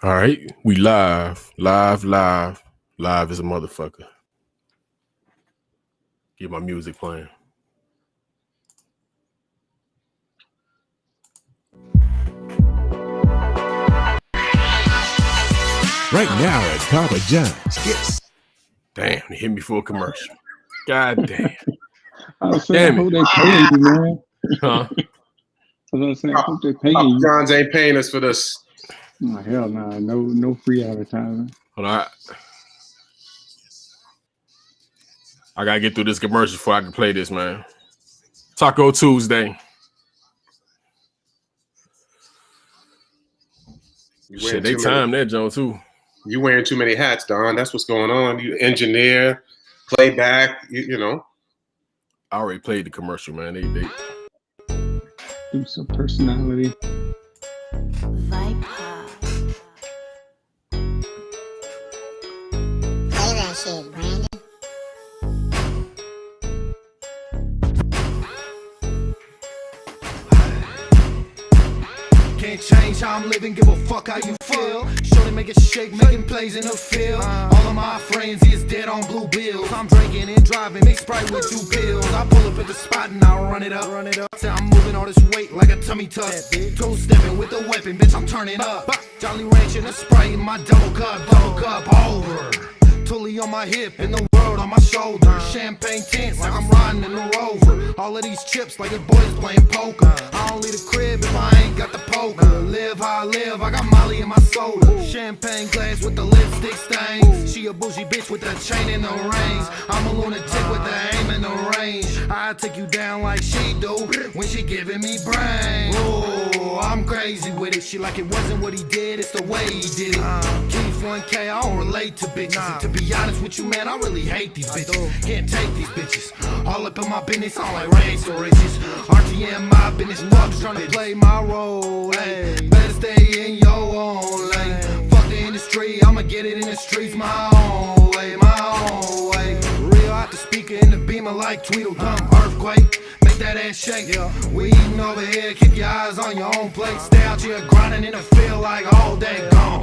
All right, we live as a motherfucker. Get my music playing. Right now at Papa John's. Yes. Damn, they hit me for a commercial. God damn. I was saying, I hope they paying you, man. Huh? I was saying, I hope they paying you. John's ain't paying us for this. Oh, hell no, no free advertising. Hold on. I gotta get through this commercial before I can play this, man. Taco Tuesday. Shit, they timed that, Joe, too. You wearing too many hats, Don. That's what's going on. You engineer, playback, you know. I already played the commercial, man. They do some personality. Vibe Hub. Play that shit, Brandon. Can't change how I'm living, give a fuck how you feel. Shorty make it shake, making plays in the field. All of my friends is dead on blue bills. I'm drinking and driving, mix Sprite with 2 pills. I pull up at the spot and I run it up. Say I'm moving all this weight like a tummy tuck. Two-stepping with a weapon, bitch, I'm turning up. Jolly Ranch in a Sprite in my double cup over. Tully on my hip and the world on my shoulder. Champagne tints like I'm riding in a Rover. All of these chips like the boys playing poker. I don't leave the crib if I ain't got the poker. Live how I live, I got Molly in my soda. Champagne glass with the lipstick stains. She a bougie bitch with the chain in the reins. I'm a lunatic with the aim in the range. I take you down like she do when she giving me brain. Ooh, I'm crazy with it. She like it wasn't what he did, it's the way he did it. Keith 1K, I don't relate to bitches. To be honest with you, man, I really hate these bitches. Can't take these bitches. All up in my business, I don't like race or riches. RTM, my business, dogs trying to play my role. Hey, better stay in your own lane. Fuck the industry, I'ma get it in the streets my own way, Real out the speaker in the beamer like Tweedledum, earthquake. Make that ass shake. We eating over here, keep your eyes on your own plate. Stay out here grinding in the field like all day gone.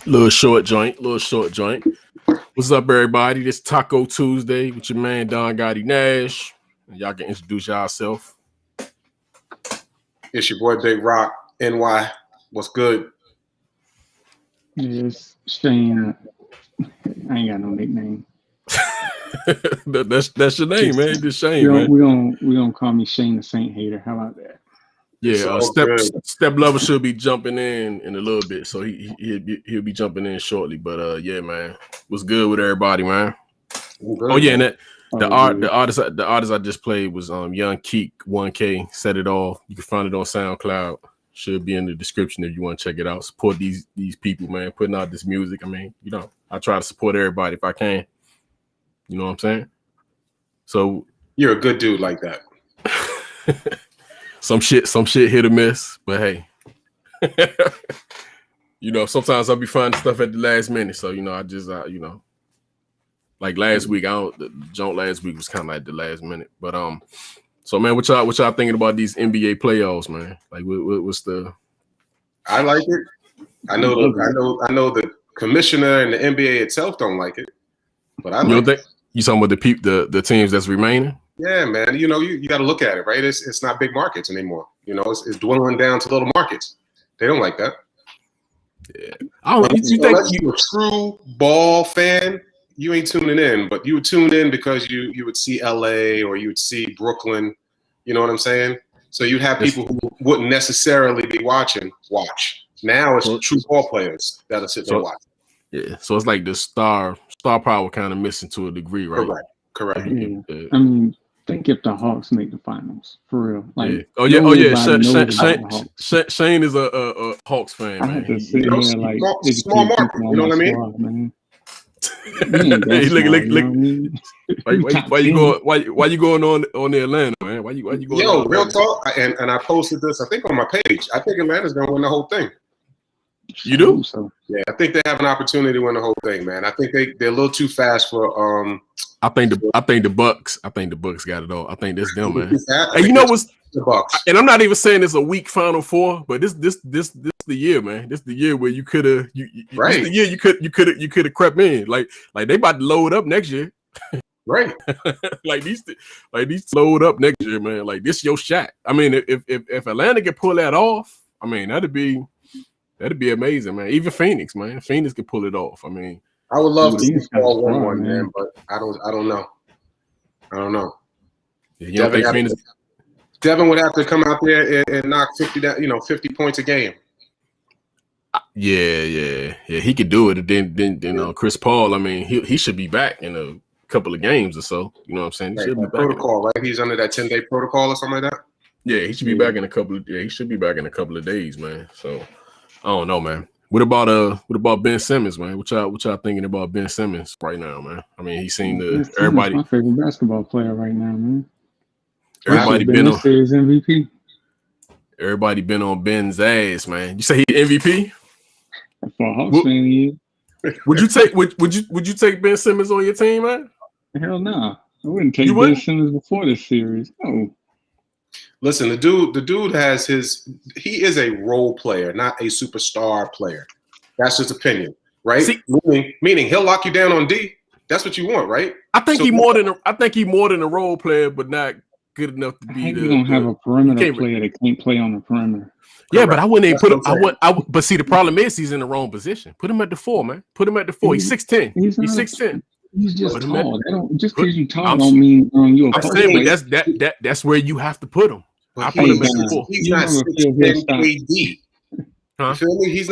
Little short joint. What's up, everybody? This Taco Tuesday with your man Don Gotti Nash. And y'all can introduce yourself. It's your boy Big Rock, NY. What's good? Yes, Shane. I ain't got no nickname. that's your name, man. Just Shane, man. We gonna call me Shane the Saint Hater. How about that? Yeah, Step Lover should be jumping in a little bit, so he'll be jumping in shortly. But yeah, man, what's good with everybody, man? Oh yeah, and the artist I just played was YungKeek 1K. Set it off. You can find it on SoundCloud. Should be in the description if you want to check it out. Support these people, man, putting out this music. I mean, you know, I try to support everybody if I can. You know what I'm saying? So you're a good dude like that. Some shit hit or miss, but hey, you know, sometimes I'll be finding stuff at the last minute. So, you know, I just, you know, like last week, the jump last week was kind of like the last minute. But, so man, what y'all thinking about these NBA playoffs, man? Like, what's the? I like it. I know the commissioner and the NBA itself don't like it, but I like it. You talking about the teams that's remaining? Yeah, man. You know, you got to look at it, right? It's not big markets anymore. You know, it's dwindling down to little markets. They don't like that. Yeah. You think you're a true ball fan, you ain't tuning in, but you would tune in because you would see LA or you would see Brooklyn. You know what I'm saying? So you'd have people who wouldn't necessarily be watch. Now it's true ball players that are sitting there watching. Yeah. So it's like the star power kind of missing to a degree, right? Correct. Yeah. I mean, think if the Hawks make the finals for real. Like, yeah. Oh yeah. Shane is a Hawks fan, man. Small market. You know what I mean? Squad, man. Hey, look. Why you going on the Atlanta, man? Why you going? Yo, real talk. And I posted this, I think, on my page. I think Atlanta's gonna win the whole thing. You do? Yeah, I think they have an opportunity to win the whole thing, man. I think they're a little too fast for I think the Bucks got it all. I think that's them, man. That, And you know what's the Bucks? And I'm not even saying it's a weak Final Four, but this the year, man. This the year where you could have Right. This the year you could have crept in. Like they about to load up next year. Right. like these load up next year, man. Like this your shot. I mean, if Atlanta can pull that off, I mean that'd be amazing, man. Even Phoenix, man. Phoenix can pull it off. I mean, I would love to see Paul win strong, one, man, man. but I don't know. you don't think Phoenix? Devin would have to come out there and knock 50 down, 50 points a game. Yeah. He could do it. And then Chris Paul. I mean, he should be back in a couple of games or so. You know what I'm saying? He Right, should be back. protocol, right? He's under that 10-day protocol or something like that. Yeah, he should be back in a couple. He should be back in a couple of days, man. So I don't know, man. What about Ben Simmons, man? What y'all thinking about Ben Simmons right now, man? I mean, he seemed to everybody. My favorite basketball player right now, man. Everybody been on series MVP. Everybody been on Ben's ass, man. You say he MVP? For a Hawks fan, he is. Would you take Ben Simmons on your team, man? Hell no. I wouldn't take You Ben wouldn't? Simmons before this series. No. Listen, the dude has he is a role player, not a superstar player. That's his opinion, right? See- meaning he'll lock you down on D. That's what you want, right? I think So- he more than a role player, but not good enough to I be hate the. we don't have a perimeter can't- player that can't play on the perimeter. Yeah, but I wouldn't even That's put him. what I'm saying. But see, the problem is he's in the wrong position. Put him at the 4, man. Put him at the 4. He's 6'10". He's not- 6'10". He's just Put him at- tall. They don't, just put- because you tall I'm- don't mean you're a I'm post saying player. that's where you have to put him. But I put him at he's the not- 4. He's You not never feel 6'10" his style. KD. Huh? You feel me? He's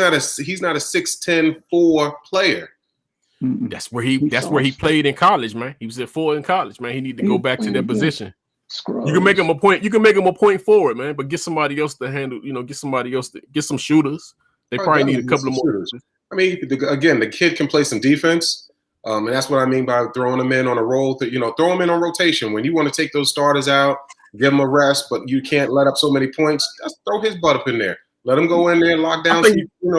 not a 6'10" 4 player. Mm-mm. That's where he played in college, man. He was at 4 in college, man. He need to go back to that position. Scrubs. You can make him a point. You can make him a point forward, man. But get somebody else to handle. Get somebody else to get some shooters. They probably need a couple of more. shooters. I mean, again, the kid can play some defense, and that's what I mean by throwing him in on a roll. Throw him in on rotation when you want to take those starters out, give him a rest, but you can't let up so many points. Just throw his butt up in there. Let him go in there, lock down,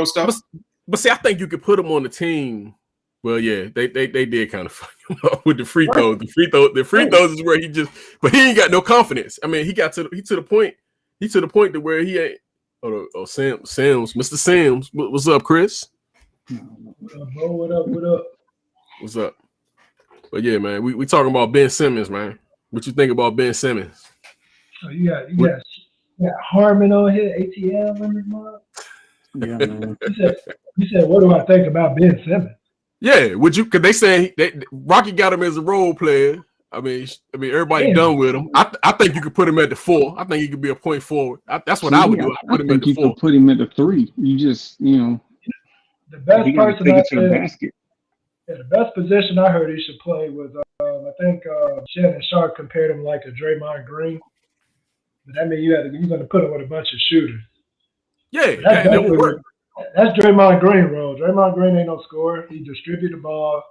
stuff. But see, I think you could put him on the team. Well, yeah, they did kind of fuck him up with the free throws. The free throws is where but he ain't got no confidence. I mean, he to the point to where he ain't. Sims, Mr. Sims, what's up, Chris? What up? What's up? But yeah, man, we talking about Ben Simmons, man. What you think about Ben Simmons? Oh, you got Harmon on here, ATL in his mom. Yeah, man. You said, what do I think about Ben Simmons? Yeah, would you? Because they say Rocky got him as a role player. I mean, everybody done with him. I think you could put him at the 4. I think he could be a point forward. That's what I would do. I put him at the 4. Could put him at the 3. You just, The best he got to person take I it to the said, basket. the best position I heard he should play was, I think Shannon Sharp compared him like a Draymond Green. But that means you're going to put him with a bunch of shooters. Yeah, that would work. That's Draymond Green role. Draymond Green ain't no scorer. He distribute the ball.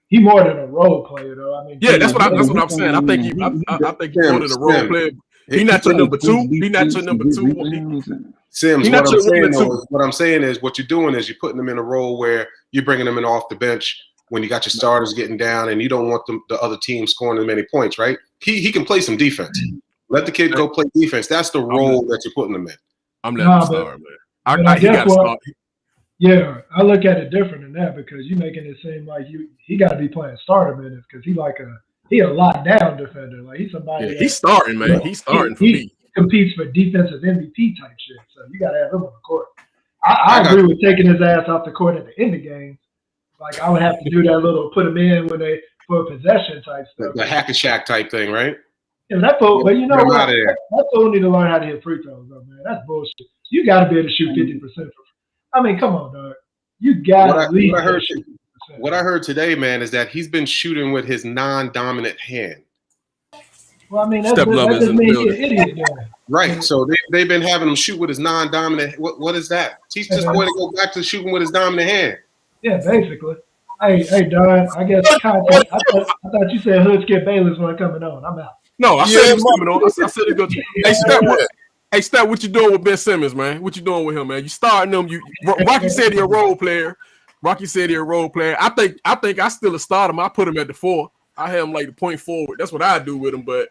He more than a role player, though. I mean, Yeah, that's what I'm saying. I think he's more than a role player. He not your number 2. He not your number 2. Sims, He not your one or two. what I'm saying is what you're doing is you're putting them in a role where you're bringing them in off the bench when you got your starters getting down and you don't want the other team scoring as many points, right? He can play some defense. Let the kid go play defense. That's the role that you're putting him in. I'm letting him start, man. He got to start. Yeah, I look at it different than that because you're making it seem like he got to be playing starter minutes because he a lockdown defender. Like he's somebody. Yeah, he's starting, man. He's starting for me. He competes for defensive MVP type shit. So you got to have him on the court. I agree with taking his ass off the court at the end of the game. Like I would have to do that little put him in for a possession type stuff. The hack and shack type thing, right? Yeah, that fool, but you know Get him what? out of there. That fool need to learn how to hit free throws, though, man. That's bullshit. You got to be able to shoot 50%. I mean, come on, dog. You got to lead. What I heard today, man, is that he's been shooting with his non-dominant hand. Well, I mean, that Step Love is doesn't in the mean building. you're an idiot, then. Right. So they've been having him shoot with his non-dominant. What is that? Teach this boy to go back to shooting with his dominant hand. Yeah, basically. Hey, Don, I guess content. I thought you said Hood Skip Bayless wasn't coming on. I'm out. No, I said he was coming on. I said he's going to. Hey, Steph, what you doing with Ben Simmons, man? What you doing with him, man? You starting him. Rocky said he a role player. I think I still start him. I put him at the 4. I have him like the point forward. That's what I do with him. But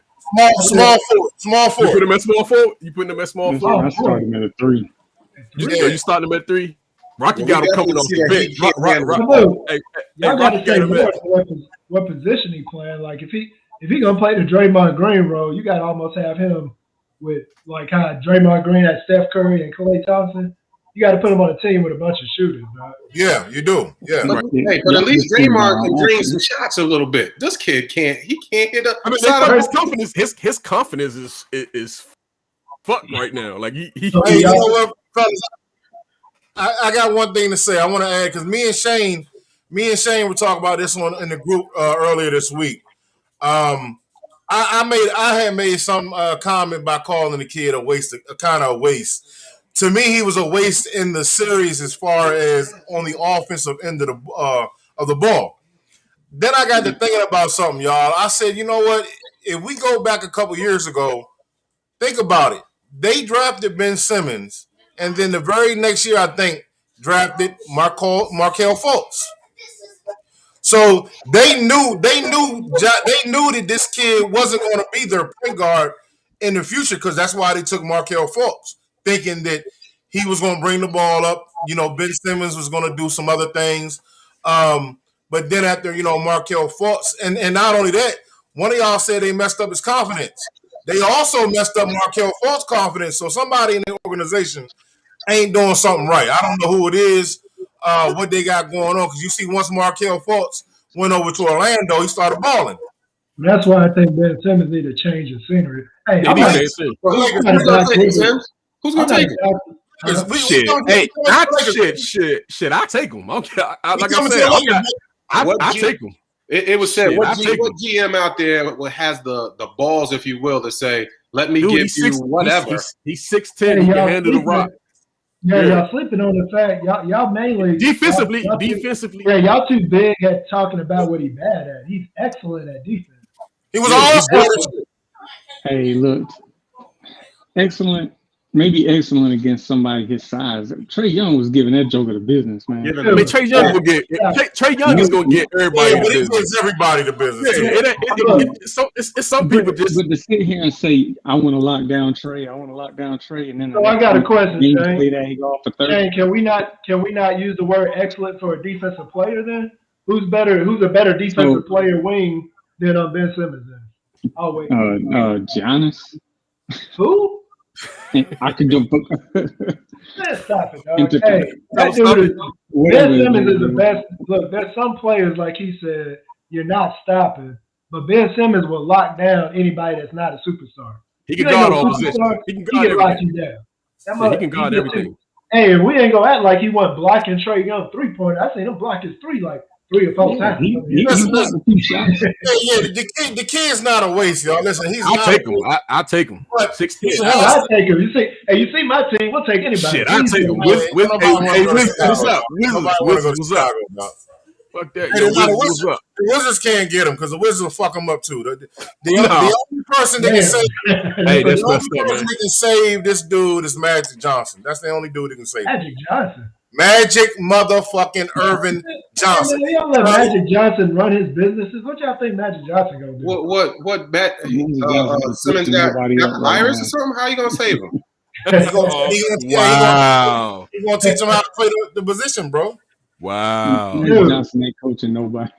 small forward. You put him at small forward. You put him at small forward. I started him at a 3. You starting him at 3. Rocky got him coming off the bench. Y'all got to say what position he playing. Like if he gonna play the Draymond Green role, you got to almost have him with like how Draymond Green had Steph Curry and Klay Thompson. You got to put him on a team with a bunch of shooters, right? Yeah, you do. Yeah. But at least Draymond can drain some shots a little bit. This kid can't. He can't hit up. I mean, his confidence is fucked right now. Like he Hey, you know what, fellas? I got one thing to say. I want to add because me and Shane were talking about this one in the group earlier this week. I had made some comment by calling the kid a waste, a kind of a waste. To me, he was a waste in the series as far as on the offensive end of the ball. Then I got to thinking about something, y'all. I said, you know what? If we go back a couple years ago, think about it. They drafted Ben Simmons, and then the very next year, I think, drafted Markelle Fultz. So they knew that this kid wasn't going to be their point guard in the future because that's why they took Markelle Fultz, thinking that he was going to bring the ball up. You know, Ben Simmons was going to do some other things. But then after, Markelle Fultz, and not only that, one of y'all said they messed up his confidence. They also messed up Markelle Fultz's confidence. So somebody in the organization ain't doing something right. I don't know who it is, what they got going on. Because you see, once Markelle Fultz went over to Orlando, he started balling. That's why I think Ben Simmons need to change his scenery. Hey, Who's gonna take him? Shit. I take him. I take him. It was said. What GM out there has the balls, if you will, to say, "Let me give you whatever." He's 6'10". He can handle the rock. Yeah, y'all sleeping on the fact y'all mainly defensively. Yeah, y'all too big at talking about what he's bad at. He's excellent at defense. He was all. Hey, look, excellent. Maybe excellent against somebody his size. Trae Young was giving that joker the business, man. I mean, Trae Young will get. Trae Young is going to get everybody. Yeah, but he gives everybody the business. It's some people just. But to sit here and say, "I want to lock down Trae. I want to lock down Trae," and then so I got a question, Shane. He go off for 30. Shane, can we not use the word excellent for a defensive player then? Who's a better defensive player wing than Ben Simmons then? Oh wait. Giannis. Who? I could go. Stop it, dog. Hey, that dude Ben Simmons is the best. Look, there's some players, like he said, you're not stopping. But Ben Simmons will lock down anybody that's not a superstar. He can guard all positions. He can lock you down. He can guard everything. Hey, we ain't gonna act like he wasn't blocking Trae Young 3-pointer. I seen him block his 3 like 3 or 4 times. The kid's not a waste, y'all. Listen, I'll take him. 16. I'll take him. You see my team. We'll take anybody. Shit, I'll take him. What's up? What's up? Fuck that. The Wizards can't get him because the Wizards will fuck him up too. The only person that can save this dude is Magic Johnson. That's the only dude that can save him. Magic Johnson. Magic motherfucking Irvin Johnson. Y'all let Magic Johnson run his businesses. What y'all think Magic Johnson gonna do? What Simmons got the virus or something? How you gonna save him? Wow. He's gonna teach him how to play the position, bro. Wow. Magic Johnson ain't coaching nobody.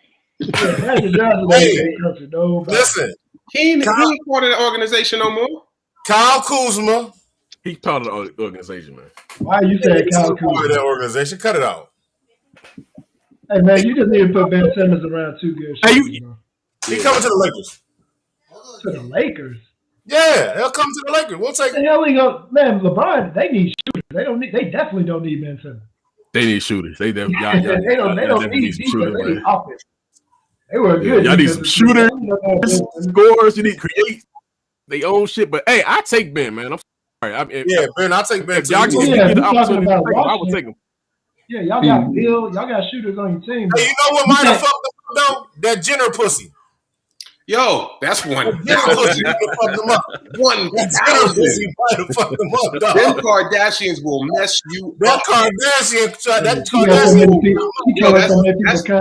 Magic Johnson ain't coaching nobody. Listen, he ain't part of the organization no more. Kyle Kuzma. He's part of the organization, man. Why you said Kyle Kuzma? Part of that organization. Cut it out. Hey man, you just need to put Ben Simmons around 2 good shooters. He coming to the Lakers. To the Lakers? Yeah, he'll come to the Lakers. We'll take. The hell he go, man. LeBron, they need shooters. They definitely don't need Ben Simmons. They need shooters. They don't need defense. They need offense. They were good. Y'all need some shooters, scores. You need to create their own shit. But hey, I take Ben, man. I'm sorry. Ben, I'll take Ben. Y'all can get the opportunity. I will take him. Yeah, y'all got Bill. Y'all got shooters on your team. Hey, you know what might have fucked them up though? That Jenner pussy. Yo, that's one. Jenner pussy might have fucked them up. 1,000. Might have fucked them up. Them Kardashians will mess you up. That Kardashian.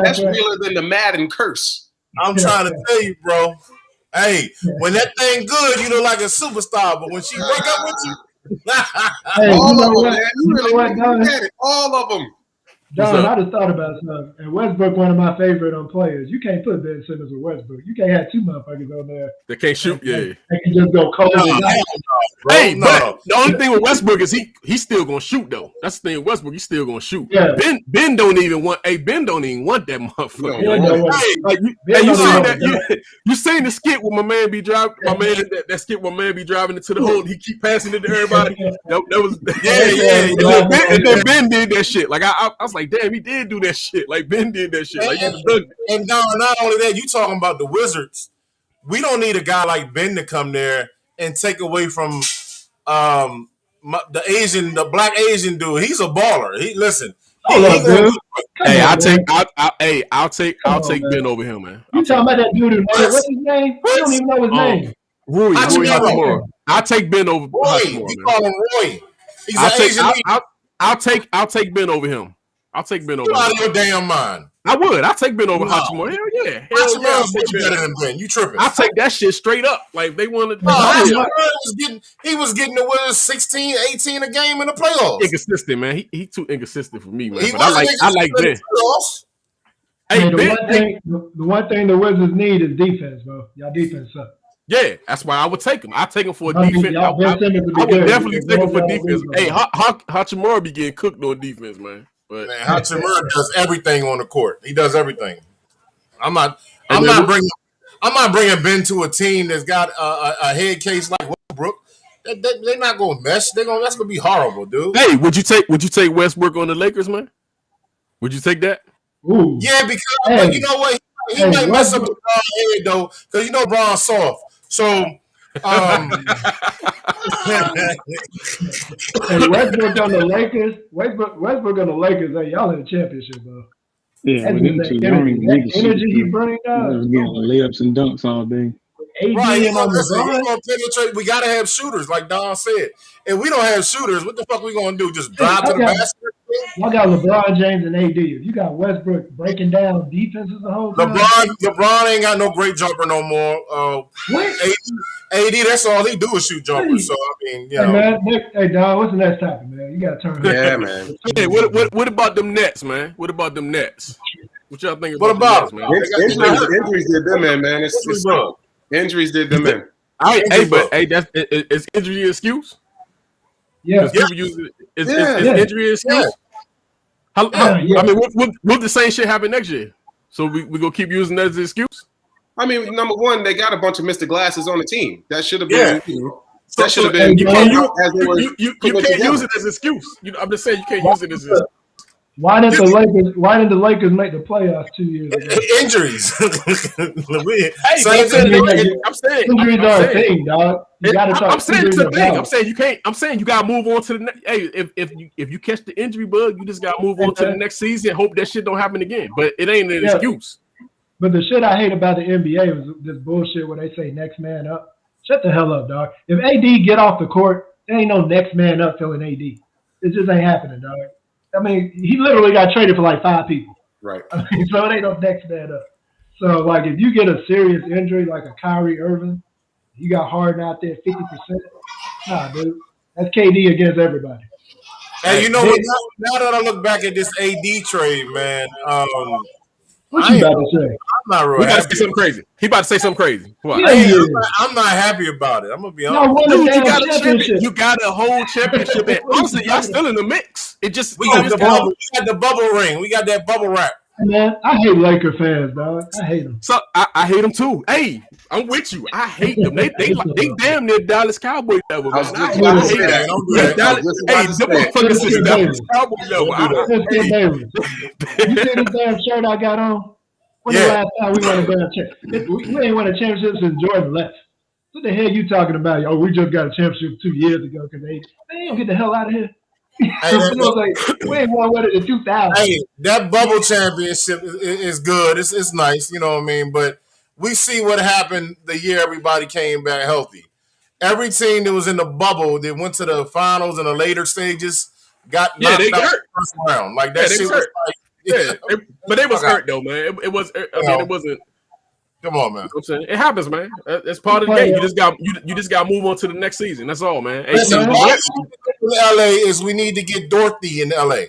That's realer than the Madden curse. I'm trying to tell you, bro. Hey, when that thing good, you look like a superstar. But when she break up with you, Hey, all of them, what? man. You know what, Don? All of them. Don, I just thought about something. And Westbrook, one of my favorite players. You can't put Ben Simmons with Westbrook. You can't have two motherfuckers on there. They can't shoot. They can just go cold. Hey, but the only thing with Westbrook is he's still gonna shoot though. That's the thing with Westbrook. He's still gonna shoot. Yeah. Ben don't even want. Hey, Ben don't even want that motherfucker. You seen the skit where my man be driving. That skit where my man be driving into the hole. And he keep passing it to everybody. That was And Ben did that shit. Like I was like, damn, he did do that shit. Like Ben did that shit. Like and not only that, you talking about the Wizards. We don't need a guy like Ben to come there and take away from the black Asian dude. He's a baller. I'll take Ben over him, man. You talking about that dude? What's his name? I don't even know his name. Rui Hachimura. I'll take Ben over Hachimura. We call him Roy. He's an Asian. I'll take Ben over him. I'll take Ben over him. Out of your damn mind. I would. I'll take Ben over Hachimura. Hell yeah. Hachimura better than Ben. You tripping. I'll take that shit straight up. Like they wanted he was getting the Wizards 16, 18 a game in the playoffs. Inconsistent, man. He too inconsistent for me, man. But I like Ben. Hey, the one thing the Wizards need is defense, bro. Y'all defense suck. Yeah, that's why I would take him. I take him for a defense. I would definitely take him for defense. Hey, Hachimura be getting cooked on defense, man. But man, Hachimura does everything on the court. He does everything. I'm not bringing Ben to a team that's got a head case like Westbrook. They're not gonna mesh. That's gonna be horrible, dude. Hey, would you take Westbrook on the Lakers, man? Would you take that? Ooh. Yeah, because you know what? He might mess up the Braun head though, because you know Braun's soft. So Hey, Westbrook on the Lakers. Westbrook on the Lakers. Hey, y'all in the championship, bro. Yeah, with them two energy he brings down. He was getting layups and dunks all day. Right, we're gonna penetrate. We gotta have shooters, like Don said. If we don't have shooters, what the fuck we gonna do? Just drive to the basket? Y'all got LeBron James and AD. If you got Westbrook breaking down defenses the whole time. LeBron ain't got no great jumper no more. AD, that's all he do is shoot jumpers. So I mean, you know. Man, hey, Don, what's the next topic, man? You gotta turn. Yeah, man. Hey, what about them Nets, man? What about them Nets? What y'all think about Nets, man? Injuries did them in, man. It's injuries did them in. Is injury an excuse? Yeah. People use it. Is injury an excuse? I mean, will the same shit happen next year? So we gonna keep using that as an excuse? I mean, number one, they got a bunch of Mr. Glasses on the team. That should have been. That should have been. You can't use it as an excuse. I'm just saying you can't use it as an excuse. Why did the Lakers make the playoffs 2 years ago? Injuries. I'm saying injuries are a thing, dog. You gotta talk. I'm saying it's a thing. I'm saying you can't. I'm saying you gotta move on to the next. Hey, if you catch the injury bug, you just gotta move on to the next season. Hope that shit don't happen again. But it ain't an excuse. But the shit I hate about the NBA was this bullshit where they say next man up. Shut the hell up, dog. If AD get off the court, there ain't no next man up filling AD. It just ain't happening, dog. I mean, he literally got traded for like 5 people. Right. I mean, so it ain't no next man up. So, like, if you get a serious injury like a Kyrie Irving, you got Harden out there 50%. Nah, dude. That's KD against everybody. And you know what? Now that I look back at this AD trade, man, what you about to say? I'm not really. We got to say something crazy. He about to say something crazy. I'm not happy about it. I'm gonna be honest. Dude, you got a whole championship. And honestly, y'all still in the mix. It just we got the bubble ring. We got that bubble wrap. Man, I hate Laker fans, dog. I hate them. So I hate them too. Hey, I'm with you. I hate them. They damn near Dallas Cowboy level. Man. I hate that. Hey, the motherfuckers is Dallas Cowboy level. You see this damn shirt I got on? When the last time we won a damn championship? We ain't won a championship since Jordan left. What the hell you talking about? Oh, we just got a championship 2 years ago because they don't get the hell out of here. Hey, we ain't won with it in 2000. Hey, that bubble championship is good. It's nice, you know what I mean? But we see what happened the year everybody came back healthy. Every team that was in the bubble that went to the finals and the later stages got knocked out first round. Like that shit was like, but they was hurt though, man. It wasn't. Come on, man. You know what I'm saying? It happens, man. That's part of the game. You just got to move on to the next season. That's all, man. The LA is we need to get Dorothy in LA.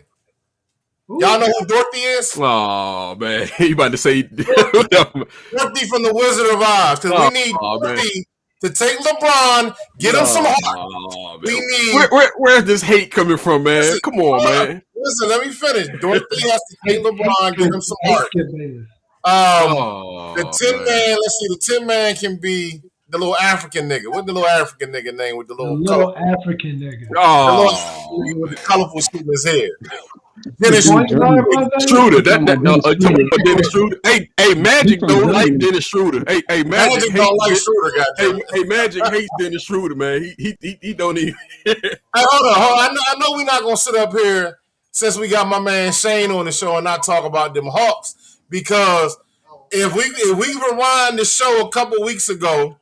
Y'all know who Dorothy is? Oh man, you about to say Dorothy from the Wizard of Oz? Because we need Dorothy to take LeBron, get him some heart. We need. Where's this hate coming from, man? Listen, come on, man. Listen, let me finish. Dorothy has to take LeBron, get him some heart. The 10-man. Let's see. The 10-man can be the little African nigga. What's the little African nigga name with the little African nigga? Oh, with the colorful shit in his head. Dennis Schroeder. Dennis Schroeder. Hey, Magic don't like Dennis Schroeder. Hey, Magic don't like Schroeder. Goddamn. Hey, Magic hates Dennis Schroeder, man. He don't even. Hey, hold on. I know we're not gonna sit up here since we got my man Shane on the show and not talk about them Hawks, because if we rewind the show a couple weeks ago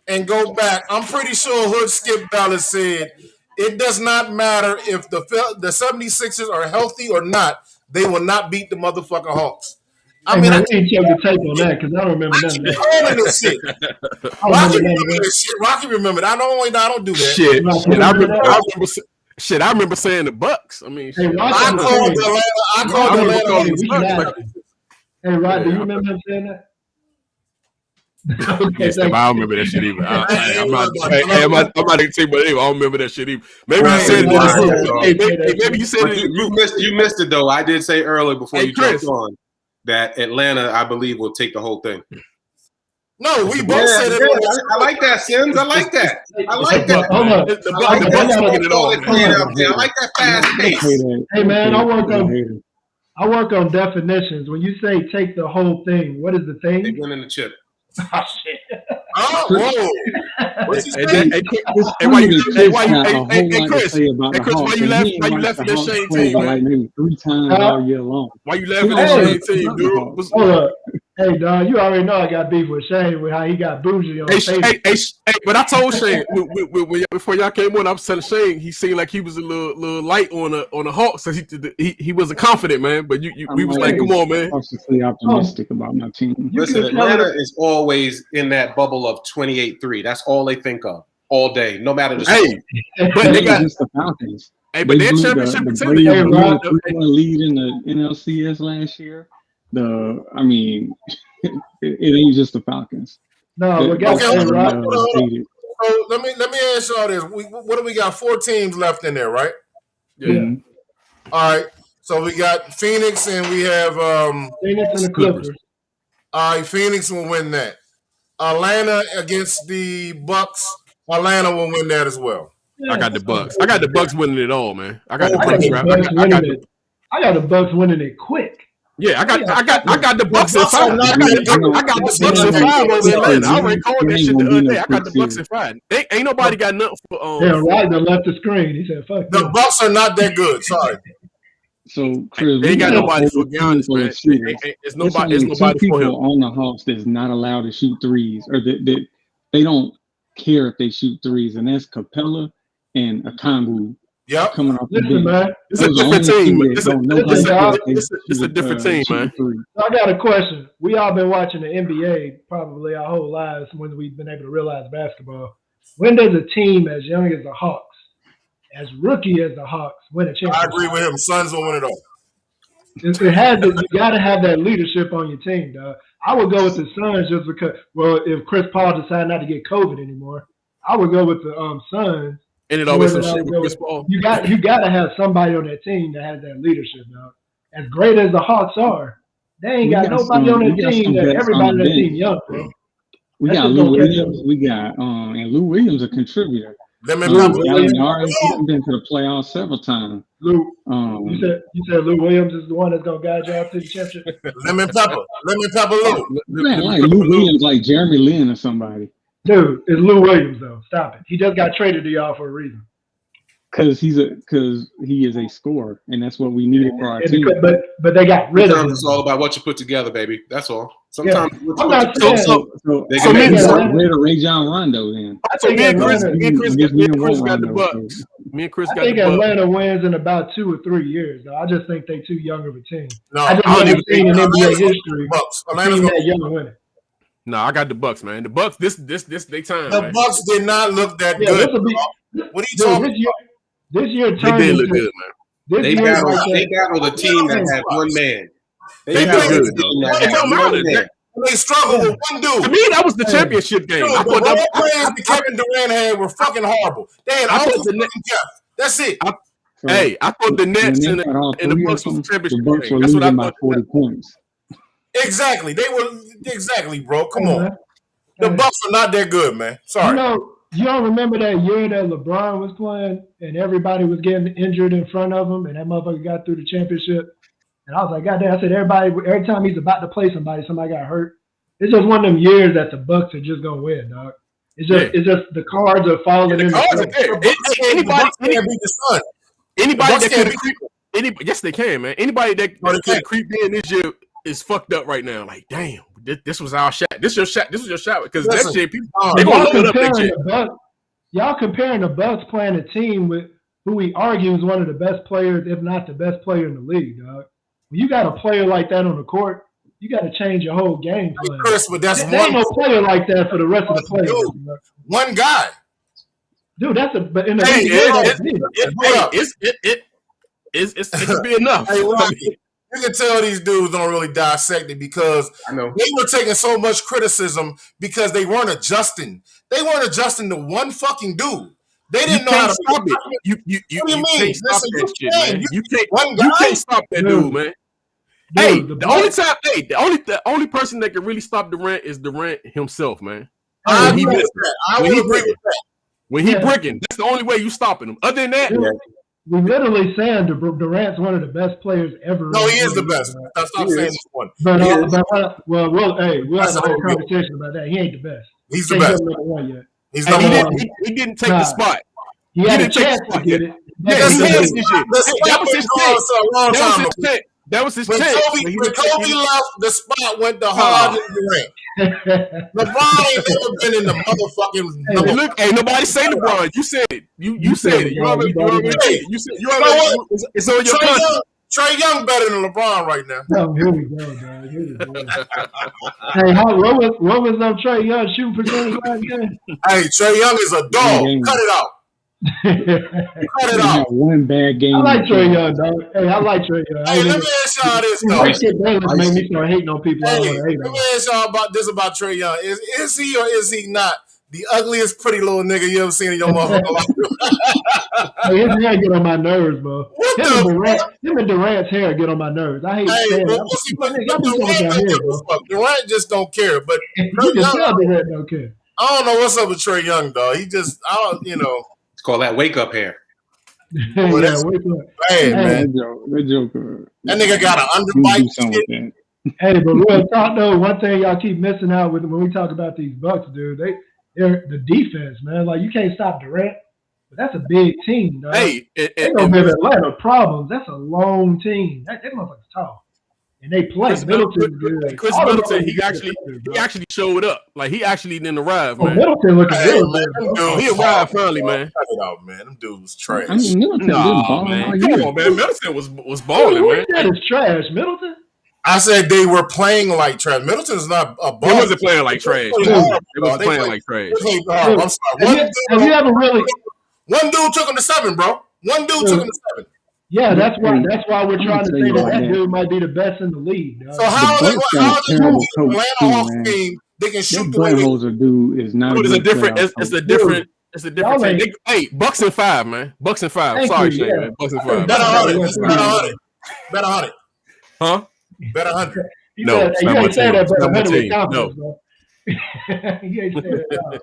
and go back, I'm pretty sure Hood Skip Dallas said it does not matter if the 76ers are healthy or not, they will not beat the motherfucking Hawks. I mean, I ain't check the tape on that because I don't remember none of that. Rocky remembered. I don't do that. I remember saying the Bucks. I mean, I called Atlanta. Hey, Rod, do you remember him saying that? Okay, I don't remember that shit either. I'm not gonna say, but anyway, I don't remember that shit either. Maybe you said it in the group. Maybe you said it in the group. You missed it though. I did say earlier before you jumped on that Atlanta, I believe, will take the whole thing. No, we both said it. I like that, Sims. I like that. I like that. Hold on. I like that fast pace. Hey man, I work on definitions. When you say take the whole thing, what is the thing? They win in the chip. Oh shit! Oh, whoa! What's he saying? Hey, Chris, why you laughing at Shane team, man? Like maybe 3 times all year long. Why you laughing at Shane team, dude? Hold up. Hey, dog, you already know I got beef with Shane with how he got bougie on hey, but I told Shane before y'all came on, I was telling Shane he seemed like he was a little light on the Hawks, so he wasn't confident, man. But we was like, come on, man. Cautiously optimistic about my team. Listen, Atlanta is always in that bubble of 28-3. That's all they think of all day, no matter the score. But they got just the Falcons. Hey, but they're championship contender. Lead in the NLCS last year. It ain't just the Falcons. No, we got So let me ask y'all this. What do we got? 4 teams left in there, right? Yeah. All right. So we got Phoenix and we have Phoenix and the Clippers. All right, Phoenix will win that. Atlanta against the Bucks. Atlanta will win that as well. Yeah, I got the Bucks. I got the Bucks winning it all, man. I got the Bucks winning it quick. Yeah, I got the Bucks in 5. I got the Bucks in 5 over Atlanta. I already called that shit the other day. I got the Bucks in 5. Ain't nobody got nothing for. Ryder left the screen. He said, "Fuck." The Bucks are not that good. Sorry. So Chris, they ain't got nobody for Giannis, man. It's nobody for him. On the Hawks that's not allowed to shoot threes, or that they don't care if they shoot threes, and that's Capella and Okongwu. Yep. Coming off the bench. Man. It's a different team. It's a different team, man. I got a question. We all been watching the NBA probably our whole lives when we've been able to realize basketball. When does a team as young as the Hawks, as rookie as the Hawks, win a championship? I agree with him. Suns will win it all. You got to have that leadership on your team, dog. I would go with the Suns just because, if Chris Paul decided not to get COVID anymore, I would go with the Suns. And it always some shit with Chris Paul. You got to have somebody on that team that has that leadership, dog. As great as the Hawks are, they ain't got nobody on that team that everybody on that team young, bro. We got Lou Williams. And Lou Williams a contributor. He's been to the playoffs several times. Lou, you said Lou Williams is the one that's gonna guide y'all to the championship. Lemon pepper Lou. Man, like Lou Williams, like Jeremy Lin or somebody. Dude, it's Lou Williams though. Stop it. He just got traded to y'all for a reason. Because he is a scorer, and that's what we needed for our team. But they got rid of him. It's all about what you put together, baby. That's all. Sometimes I'm not saying so maybe rid of Ray John Rondo then. So me and Chris got the Bucks. Me and Chris got the Bucks. I think Atlanta wins in about 2 or 3 years. Though. I just think they too young of a team. No, I don't even think in NBA history Bucks. Atlanta's that young winning. No, I got the Bucks, man. The Bucks, this they time. The man. Bucks did not look that good. What are you talking about? This year, they did look good, man. They battled a team that had one man. They look good, though. They struggled with one dude. To me, that was the championship game. Dude, I thought the plays that Kevin Durant had were fucking horrible. They had almost Jeff. That's it. I thought the Nets and the Bucks was the championship the Bucks game. were That's what I losing by thought. 40 points. Exactly. They were exactly, bro. Come on. The Bucks are not that good, man. Sorry. You know, you don't remember that year that LeBron was playing and everybody was getting injured in front of him and that motherfucker got through the championship? And I was like, God damn, I said every time he's about to play somebody got hurt. It's just one of them years that the Bucks are just gonna win, dog. It's just the cards are falling in. Anybody can beat the Sun. Anybody that could creep, yes, they can, man. Anybody that could creep in this year is fucked up right now. Like, damn, this was our shot. This was your shot because next year people they gonna load up next year. Y'all comparing the Bucks playing a team with who we argue is one of the best players, if not the best player in the league, dog. When you got a player like that on the court, you got to change your whole game plan. Chris, but that's there ain't no player like that for the rest of the players. Dude, one guy. Dude, but in the it could be enough. Hey, Rocky, you can tell these dudes don't really dissect it because they were taking so much criticism because they weren't adjusting. They weren't adjusting to one fucking dude. They didn't know how to stop it. You can't stop that shit, man. You can't stop that dude, man. Hey, the only person that can really stop Durant is Durant himself, man. I would agree with that. When he breaking, that's the only way you stopping him. Other than that, we literally saying Durant's one of the best players ever. No, he is the best. Stop saying this one. But we'll have a whole conversation about that. He ain't the best. He's the best. Number one yet. He's number one. He didn't take the spot. He had a chance to get it. That was his when chance. When Kobe left, the spot went to Harden and Durant. LeBron ain't never been in the motherfucking number. Hey, nobody say LeBron. You said it. You said it. You already it's on your contract. Trae Young better than LeBron right now. Oh, here we go, dog. Here we go. Hey, what was Trae Young shooting percentage last game? Hey, Trae Young is a dog. Cut it out. Cut it out. One bad game. I like Trae Young, dog. Hey, I like Trae Young. Hey, let me ask y'all this, though. Made me start hating on people. Hey, let me ask y'all about Trae Young. Is he or is he not the ugliest pretty little nigga you ever seen in your motherfucking life? Hey, his hair get on my nerves, bro. Him and Durant's hair get on my nerves. I hate Durant just don't care. But you can tell Durant don't care. I don't know what's up with Trae Young, dog. He just, It's called that wake up hair. Wake up. Hey, man. That nigga got an underbite. Hey, but real talk though, one thing y'all keep missing out with when we talk about these Bucks, dude, they're the defense, man. Like you can't stop Durant, but that's a big team, dog. Hey, they don't give Atlanta problems. That's a long team. That motherfucker's tall. And they play. Chris Middleton, he actually showed up. Like he actually didn't arrive, man. Middleton looking good. He arrived finally, man. Cut it out, man. Them dudes was trash. I mean, Middleton man. Come on, man. Middleton was balling, man. That is trash, Middleton. I said they were playing like trash. Middleton's not a ball. He wasn't playing like trash. He wasn't playing like trash. I'm sorry. One dude took him to 7, bro. One dude took him to 7. Yeah, that's why we're trying to say that dude might be the best in the league. Dog. So how are they Atlanta Hawks team? They can shoot the way dude is not. It's a different thing. Hey, Bucks and 5, man. Bucks and 5. Sorry, Shane, man. Bucks and 5. Bet 100. Bet 100. Huh? Bet 100. No, you ain't say that, but 100 with confidence, bro. You ain't say that.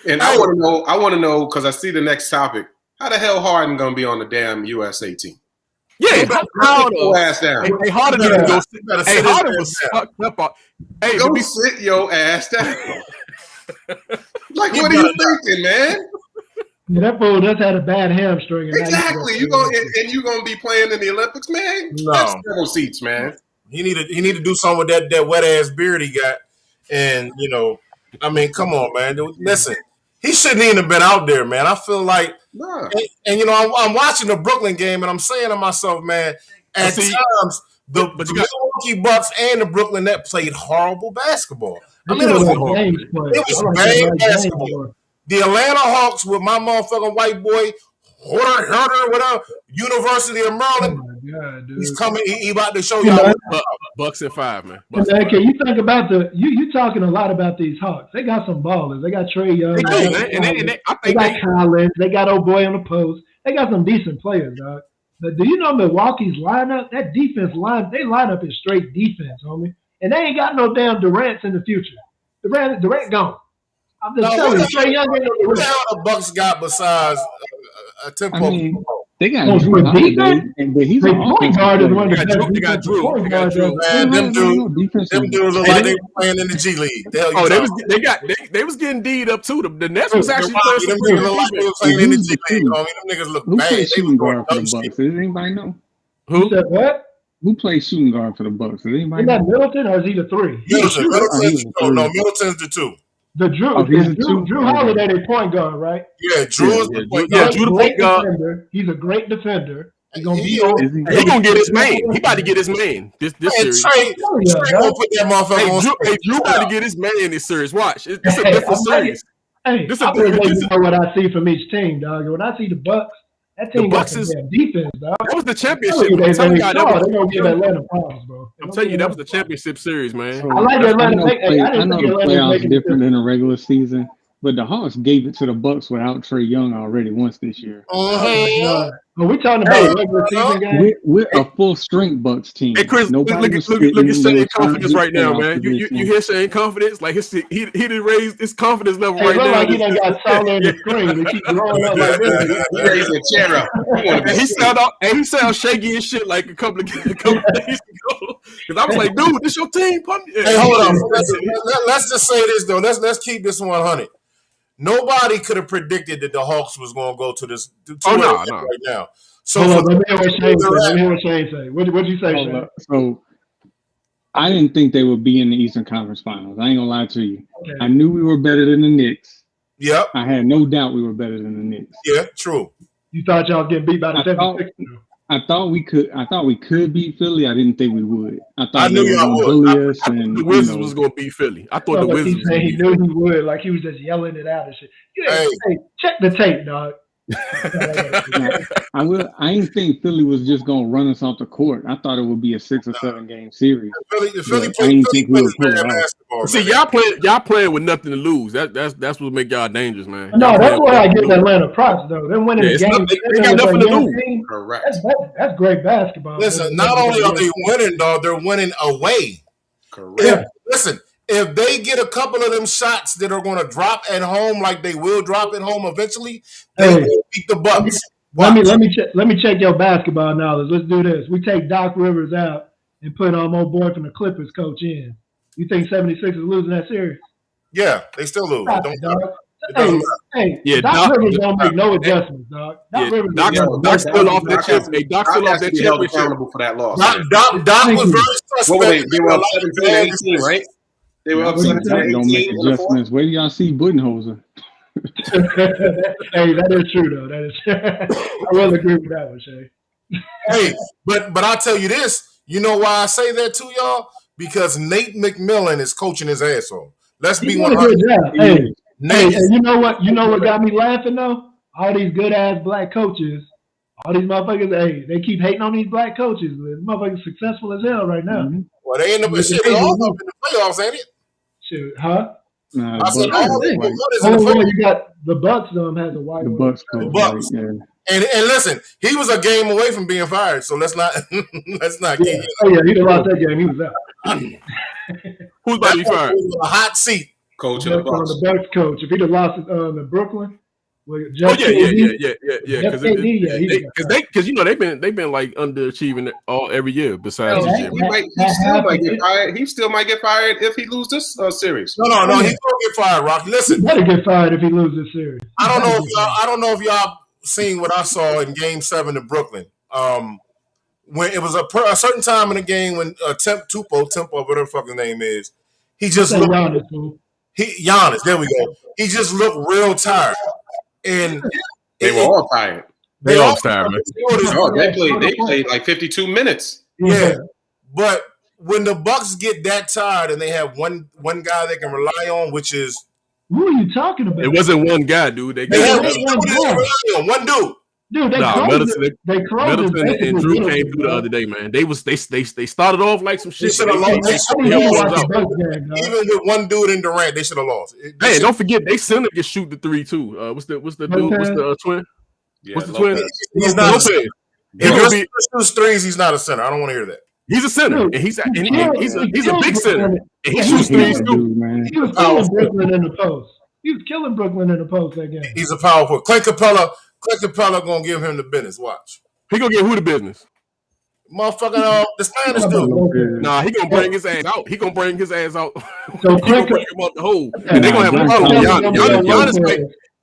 And I want to know because I see the next topic. How the hell Harden gonna be on the damn USA team? Yeah, Harden didn't go sit. Hey, Harden was fucked up. Hey, go sit your ass down. Like, what are you thinking, man? Yeah, that fool just had a bad hamstring. Exactly. You gonna be playing in the Olympics, man? No, that's several seats, man. He need to do something with that wet ass beard he got, and I mean, come on, man. Listen. He shouldn't even have been out there, man. I feel like, and I'm watching the Brooklyn game, and I'm saying to myself, man, at times the Milwaukee Bucks and the Brooklyn Nets played horrible basketball. I mean, it was bad basketball. The Atlanta Hawks with my motherfucking white boy, Herder, whatever, University of Maryland. Oh my God, dude. He's coming. He about to show y'all. Bucks and 5, man. Can you think about you talking a lot about these Hawks? They got some ballers. They got Trey Young. They do, man. They got Collins. They got old boy on the post. They got some decent players, dog. But do you know Milwaukee's lineup? That defense they line up is straight defense, homie. And they ain't got no damn Durant's in the future. Durant gone. I'm just telling you, Trey Young ain't no Durant. What the hell the Bucks got besides a tempo? I mean, they got Drew Holiday, but he's a point guard. They got Drew. Man, them dudes look like they were playing in the G League. Oh, they was getting D'd up too. The Nets was actually them niggas look like they were playing in the G League. I mean, them niggas look Who bad. plays shooting guard for the Bucks? Does anybody know? Who said what? Who plays shooting guard for the Bucks? Does anybody know? Is that Middleton or is he the 3? Middleton's the 2. The Drew Holiday, they point guard, right? Yeah, Drew is the point guard. Drew the point guard. He's a great defender. He's gonna he gonna get his man. He about to get his man. This series. Trey gonna put that motherfucker on. Drew about to get his man in this series. Watch, it's a different series. Hey, I know what I see from each team, dog. When I see the Bucks, that team got some defense, dog. That was the championship. I'm telling you, they don't give Atlanta problems, bro. I'm telling you, that was the championship series, man. I like Atlanta. I know the playoffs different than the regular season, but the Hawks gave it to the Bucks without Trey Young already once this year. Are we talking about regular season game? We're a full strength Bucks team. Hey Chris, look at Shane confidence right now, man. You hear Shane confidence? Like he did raise his confidence level right now. Like he done got taller in the screen. He keep growing up like this. He raised a chair up. He sound shaky and shit like a couple of days ago. Because I was like, dude, this your team. Hey, hold on. Let's just say this though. Let's keep this 100. Nobody could have predicted that the Hawks was going to go to this. Right now. So let me hear what Shane say. What did you say, Shane? So I didn't think they would be in the Eastern Conference Finals. I ain't gonna lie to you. Okay. I knew we were better than the Knicks. Yep. I had no doubt we were better than the Knicks. Yeah, true. You thought y'all was getting beat by the 76ers? I thought we could beat Philly. I didn't think we would. I knew y'all would. Bully us and the Wizards was going to beat Philly. I thought the Wizards. He knew he would. Like he was just yelling it out and shit. Hey, check the tape, dog. I didn't think Philly was just gonna run us off the court. I thought it would be a 6 or 7 game series. Philly played basketball. See, y'all playing with nothing to lose. That's what make y'all dangerous, man. No, that's why I give Atlanta props though. They're winning the game. They got nothing to lose. Correct. That's great basketball. Listen, not only are they winning, dog, they're winning away. Correct. Listen. If they get a couple of them shots that are going to drop at home, like they will drop at home eventually, they will beat the Bucks. Let me check your basketball knowledge. Let's do this. We take Doc Rivers out and put old boy from the Clippers coach in. You think 76 is losing that series? Yeah, they still lose. Doc Rivers don't make no adjustments, dog. Doc's still off that championship. Doc's still off that championship. Accountable for that loss. Doc was very suspect. They were up 17-18, right? They were up 17-18. Don't make adjustments. Where do y'all see Budenholzer? Hey, that is true though. That is. I will agree with that one, Shay. Hey, but I'll tell you this. You know why I say that to y'all? Because Nate McMillan is coaching his ass off. Let's be 100. Hey, and you know what? You know what got me laughing though? All these good ass black coaches. All these motherfuckers, hey, they keep hating on these black coaches. These motherfuckers successful as hell right now. Mm-hmm. Well, they end up in shit. They all up in the playoffs, ain't it? Shit, huh? Nah, I said, you got the Bucks. Has a white. The Bucks. The Bucks. Right, yeah. And listen, he was a game away from being fired. So let's not get. Oh yeah, he lost that game. He was out. Who's about to be fired? A hot seat. Coach of the Bucks. The Bucks coach. If he'd have lost to Brooklyn. Yeah. Because you know they've been like underachieving every year. Besides this year, he still might get fired if he loses this series. No, he's gonna get fired. Rocky, listen, he better get fired if he loses this series. I don't know if y'all seen what I saw in Game 7 of Brooklyn. When it was a certain time in the game when Tempo, whatever the fuck his name is, he just looked. Giannis, there we go. He just looked real tired. And they were all tired. They all tired, man. They played like 52 minutes. Yeah. But when the Bucks get that tired and they have one guy they can rely on, which is who are you talking about? It wasn't one guy, dude. They have one dude. Dude, Middleton and Drew came through the other day, man. They started off like some shit. Even with one dude in Durant, they should have lost. Hey, don't forget they center can shoot the 3 too. What's the dude? What's the twin? Yeah, what's the twin? He's not. If he shoots threes, he's not a center. I don't want to hear that. He's a center, and he's a big center, and he shoots threes too. He was killing Brooklyn in the post. He was killing Brooklyn in the post that game. He's a powerful. Clint Capella gonna give him the business. Watch. He gonna give who the business? Motherfucking the Spanish dude. Nah, he gonna bring his ass out. He gonna bring his ass out. So he gonna bring him out the hole, and they gonna have a problem.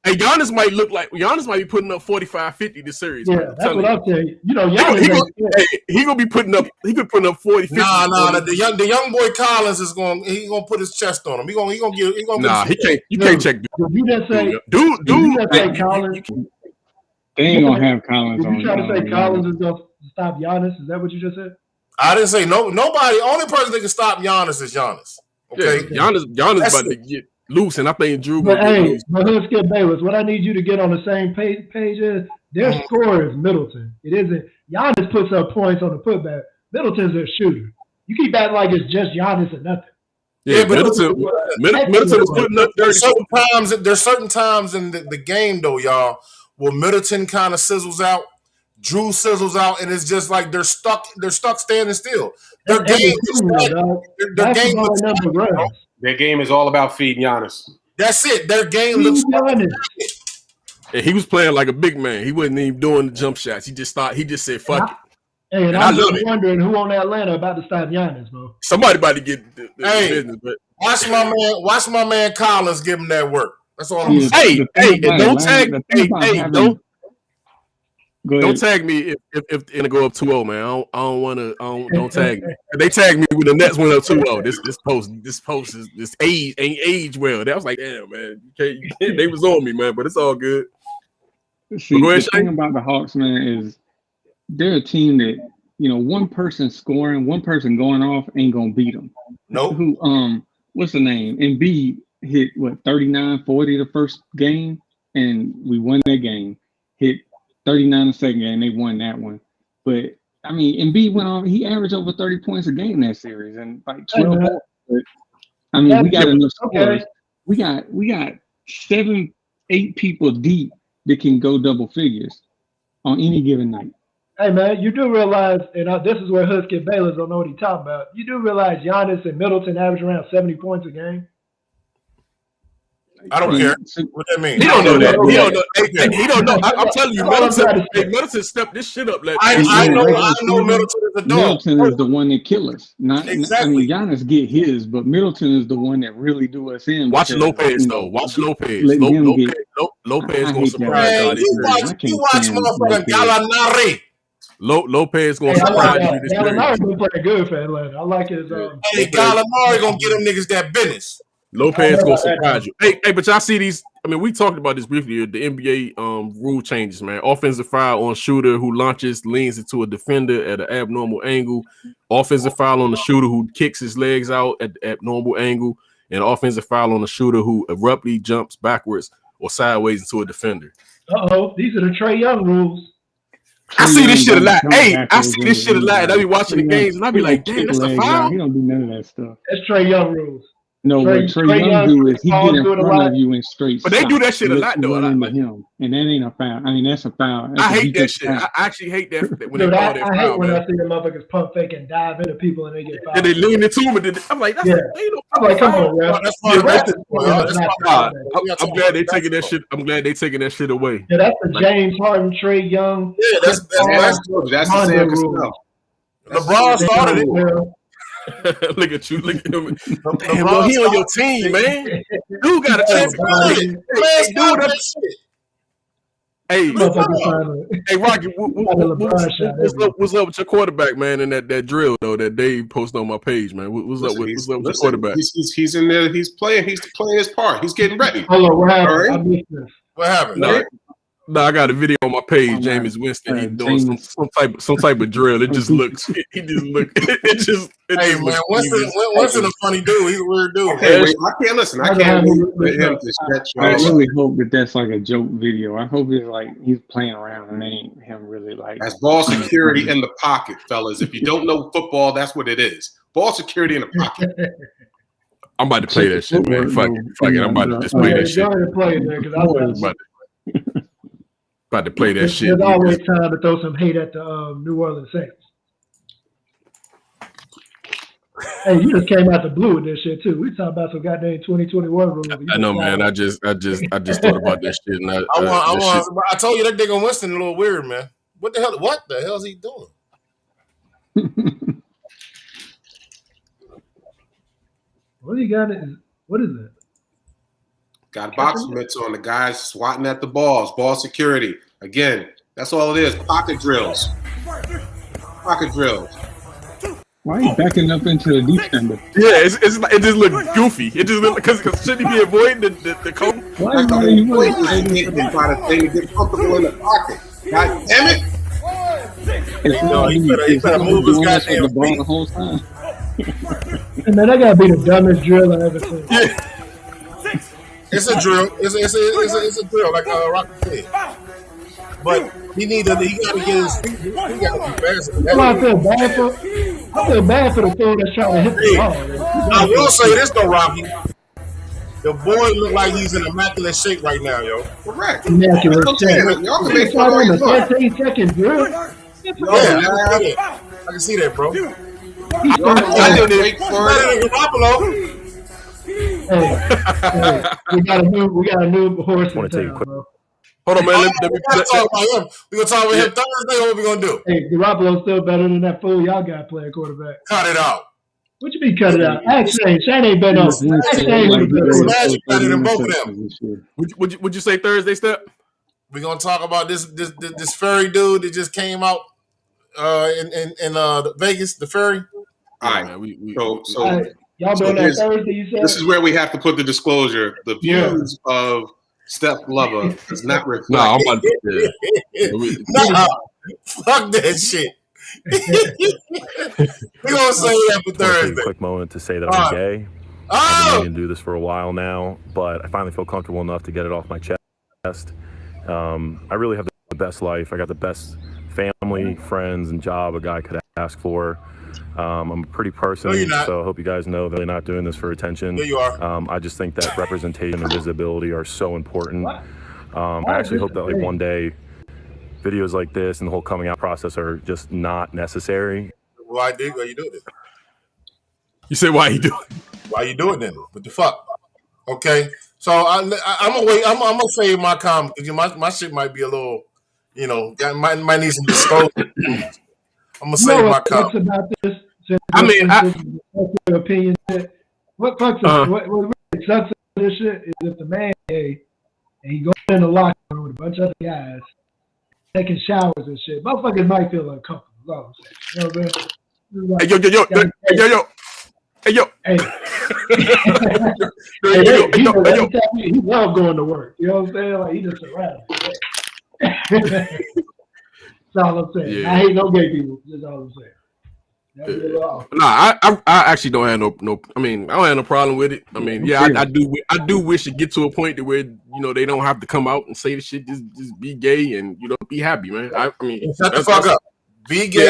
Giannis might look like Giannis might be putting up 45-50 this series. Yeah, that's what I'm saying. You know, he gonna be putting up. He could put up 40-50. Nah. The young boy Collins is gonna put his chest on him. He gonna Nah, he can't. You can't check. You just say, dude. Collins. They ain't gonna have Collins on. Did you try to say Collins is gonna stop Giannis? Is that what you just said? I didn't say nobody. Only person that can stop Giannis is Giannis. Okay, yeah, Giannis about to get loose, and I think Drew. But Skip Bayless, what I need you to get on the same page is their scorer is Middleton. It isn't Giannis puts up points on the putback. Middleton's their shooter. You keep acting like it's just Giannis and nothing. Yeah, but Middleton was putting up 30. There's certain times in the game though, y'all, where Middleton kind of sizzles out, Drew sizzles out, and it's just like they're stuck standing still. Their game is all about feeding Giannis. That's it. Their game looks and he was playing like a big man. He wasn't even doing the jump shots. He just said fuck it. Hey, and I'm just wondering who on Atlanta about to stop Giannis, bro. Somebody about to get the business, but watch my man Collins give him that work. That's all I'm saying. Hey, don't tag don't tag me if they go up 2-0, man. I don't want to. Don't tag me. If they tag me when the Nets went up 2-0. This post is this age ain't age well. That was like, damn, man. They was on me, man. But it's all good. See, the thing about the Hawks, man, is they're a team that one person scoring, one person going off ain't gonna beat them. Nope. What's the name? Embiid hit 39-40 the first game, and we won that game. Hit 39 the second game, they won that one. But I mean, Embiid went on. He averaged over 30 points a game that series, and like 12. But, I mean, we got enough scores. We got 7-8 people deep that can go double figures on any given night. Hey man, you do realize, and this is where Husky Bayless don't know what he's talking about. You do realize Giannis and Middleton average around 70 points a game. I don't care what that means. He don't know that. He don't know. I'm telling you, Middleton stepped this shit up. I know Middleton is a dog. Middleton is the one that kills us. Exactly. I mean, Giannis get his, but Middleton is the one that really do us in. Watch Lopez though. Watch Lopez. Lopez gonna surprise y'all. You watch motherfucking Gallinari. Lopez gonna surprise you this year. Gallinari gonna play good for Atlanta. I like his. Hey, Gallinari gonna get them niggas that business. Lopez gonna surprise you. Hey, but y'all see these? I mean, we talked about this briefly. The NBA rule changes, man. Offensive foul on shooter who leans into a defender at an abnormal angle. Offensive foul on the shooter who kicks his legs out at the abnormal angle, and offensive foul on the shooter who abruptly jumps backwards or sideways into a defender. These are the Trae Young rules. I see this shit a lot. Hey, I see this shit a lot, and I be watching the games, and I be like, damn, that's a foul. He don't do none of that stuff. That's Trae Young rules. No, what Trae Young do is he get in front of you in straight. But they do that shit a lot, though. Him, and that ain't a foul. I mean, that's a foul. I hate that shit. I actually hate that when they call that foul. I hate when I see the motherfuckers pump fake and dive into people and they get fouled. And they lean into him, and I'm like, that's I'm like, come on, bro. I'm glad they taking that shit. I'm glad they taking that shit away. Yeah, that's the James Harden, Trae Young. Yeah, that's the Sam Cassell. LeBron started it. Look at you, look at him. Damn, bro, he on your team, man. Dude got a chance to play. Hey, Rocky, what's up with your quarterback, man? And that drill though that Dave posted on my page, man. What's up with your quarterback? He's in there. He's playing his part. He's getting ready. Hold on, what happened? I missed this. What happened? No, I got a video on my page. Jameis Winston, he doing some type of drill. It just looks. He just look. It just. Hey man, Winston a funny dude. He's a weird dude. Okay, wait, I can't listen. I can't wait for him to stretch. I really hope that that's like a joke video. I hope it's like he's playing around and ain't him really like. That's ball security in the pocket, fellas. If you don't know football, that's what it is. Ball security in the pocket. I'm about to play that shit, man. Fuck it. I'm about to just play that shit. About to play that shit. There's always time to throw some hate at the New Orleans Saints. Hey, you just came out the blue with this shit too. We talking about some goddamn 2021 rules. I know, man. I just thought about this shit. And I told you that nigga Winston a little weird, man. What the hell is he doing? What do you got? What is it? Got boxing mitts on. The guys swatting at the balls. Ball security. Again, that's all it is. Pocket drills. Pocket drills. Why are you backing up into the defender? Yeah, it just look goofy. It just look because shouldn't he be avoiding the coach? Why are you trying to get comfortable in the pocket? God damn it! He better move his goddamn the ball the whole time. Hey, man, that gotta be the dumbest drill I ever seen. Yeah. It's a drill. It's a drill, like Rocky said. But he gotta get his feet. He gotta be faster. I feel bad for the fool that's trying to hit the ball. I will say this though, Rocky. The boy look like he's in immaculate shape right now, yo. Correct. Immaculate shape. Y'all can make fun of him. 13-second drill. I can see that, bro. We got a new horse in town, bro. Hold on, man. We're gonna talk about him. We're gonna talk about him Thursday. What we gonna do? Hey, Garoppolo's still better than that fool y'all got playing quarterback. Cut it out. What you mean cut it out? Actually, Shane ain't been on. Magic better than both of them. Would you say Thursday, Step? We're gonna talk about this furry dude that just came out in Vegas. The furry. All right. So y'all been on Thursday. You said this is where we have to put the disclosure. The views of Steph Lover does not reflect. No, I'm about to. Nah, fuck that shit. We're gonna say that for Thursday. A quick moment to say that I'm gay. I've been do this for a while now, but I finally feel comfortable enough to get it off my chest. I really have the best life. I got the best family, friends, and job a guy could ask for. I'm a pretty person, so I hope you guys know that they're not doing this for attention. There you are. I just think that representation and visibility are so important. I actually hope that like one day videos like this and the whole coming out process are just not necessary. Why you doing it? You say why you do it? Why you do it then? What the fuck? Okay, so I'm gonna wait. I'm gonna save my comment because my shit might be a little, might need some disclosure. I'm gonna save my comment. About this, I mean, your opinion. What fucks up? What really sucks about this shit is if the man gay and he goes in the locker room with a bunch of other guys taking showers and shit. Motherfuckers might feel uncomfortable. You know what I'm saying? Like, he love going to work. You know what I'm saying? Like he just around. That's all I'm saying. Yeah. I hate no gay people. That's all I'm saying. I actually don't have no. I mean, I don't have no problem with it. I mean, yeah, I do wish it get to a point to where they don't have to come out and say the shit. Just be gay and be happy, man. I mean, shut the fuck up. Be gay.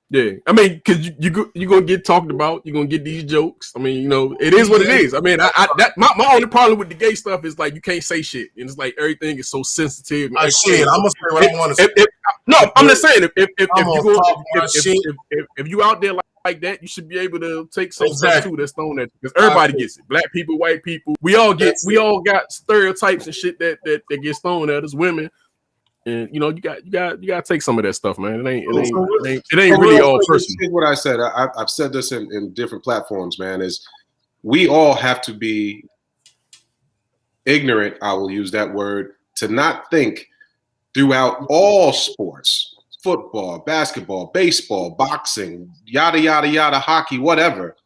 Yeah, I mean, because you gonna get talked about. You're gonna get these jokes. I mean, it is what it is. I mean, my only problem with the gay stuff is like you can't say shit, and it's like everything is so sensitive. I'm gonna say what I want to say. No, I'm just saying if you out there like that, you should be able to take some stuff too that's thrown at you because everybody gets it. Black people, white people, we all got stereotypes and shit that gets thrown at us, women. And you gotta take some of that stuff, man. It ain't really all personal. Here's what I said. I've said this in different platforms, man. Is we all have to be ignorant. I will use that word to not think throughout all sports, football, basketball, baseball, boxing, yada yada yada, hockey, whatever.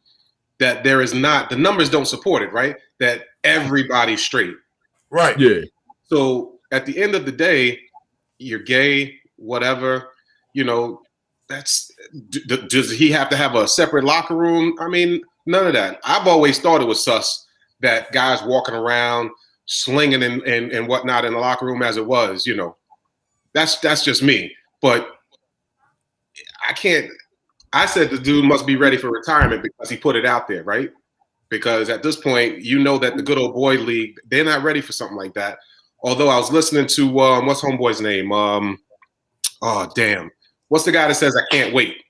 That there is not the numbers don't support it, right? That everybody's straight, right? Yeah. So at the end of the day, you're gay, whatever, you know, does he have to have a separate locker room? I mean, none of that. I've always thought it was sus that guys walking around slinging and whatnot in the locker room as it was, you know. That's just me. But I said the dude must be ready for retirement because he put it out there, right? Because at this point, you know that the good old boy league, they're not ready for something like that. Although I was listening to, what's homeboy's name? Oh, damn. What's the guy that says, I can't wait?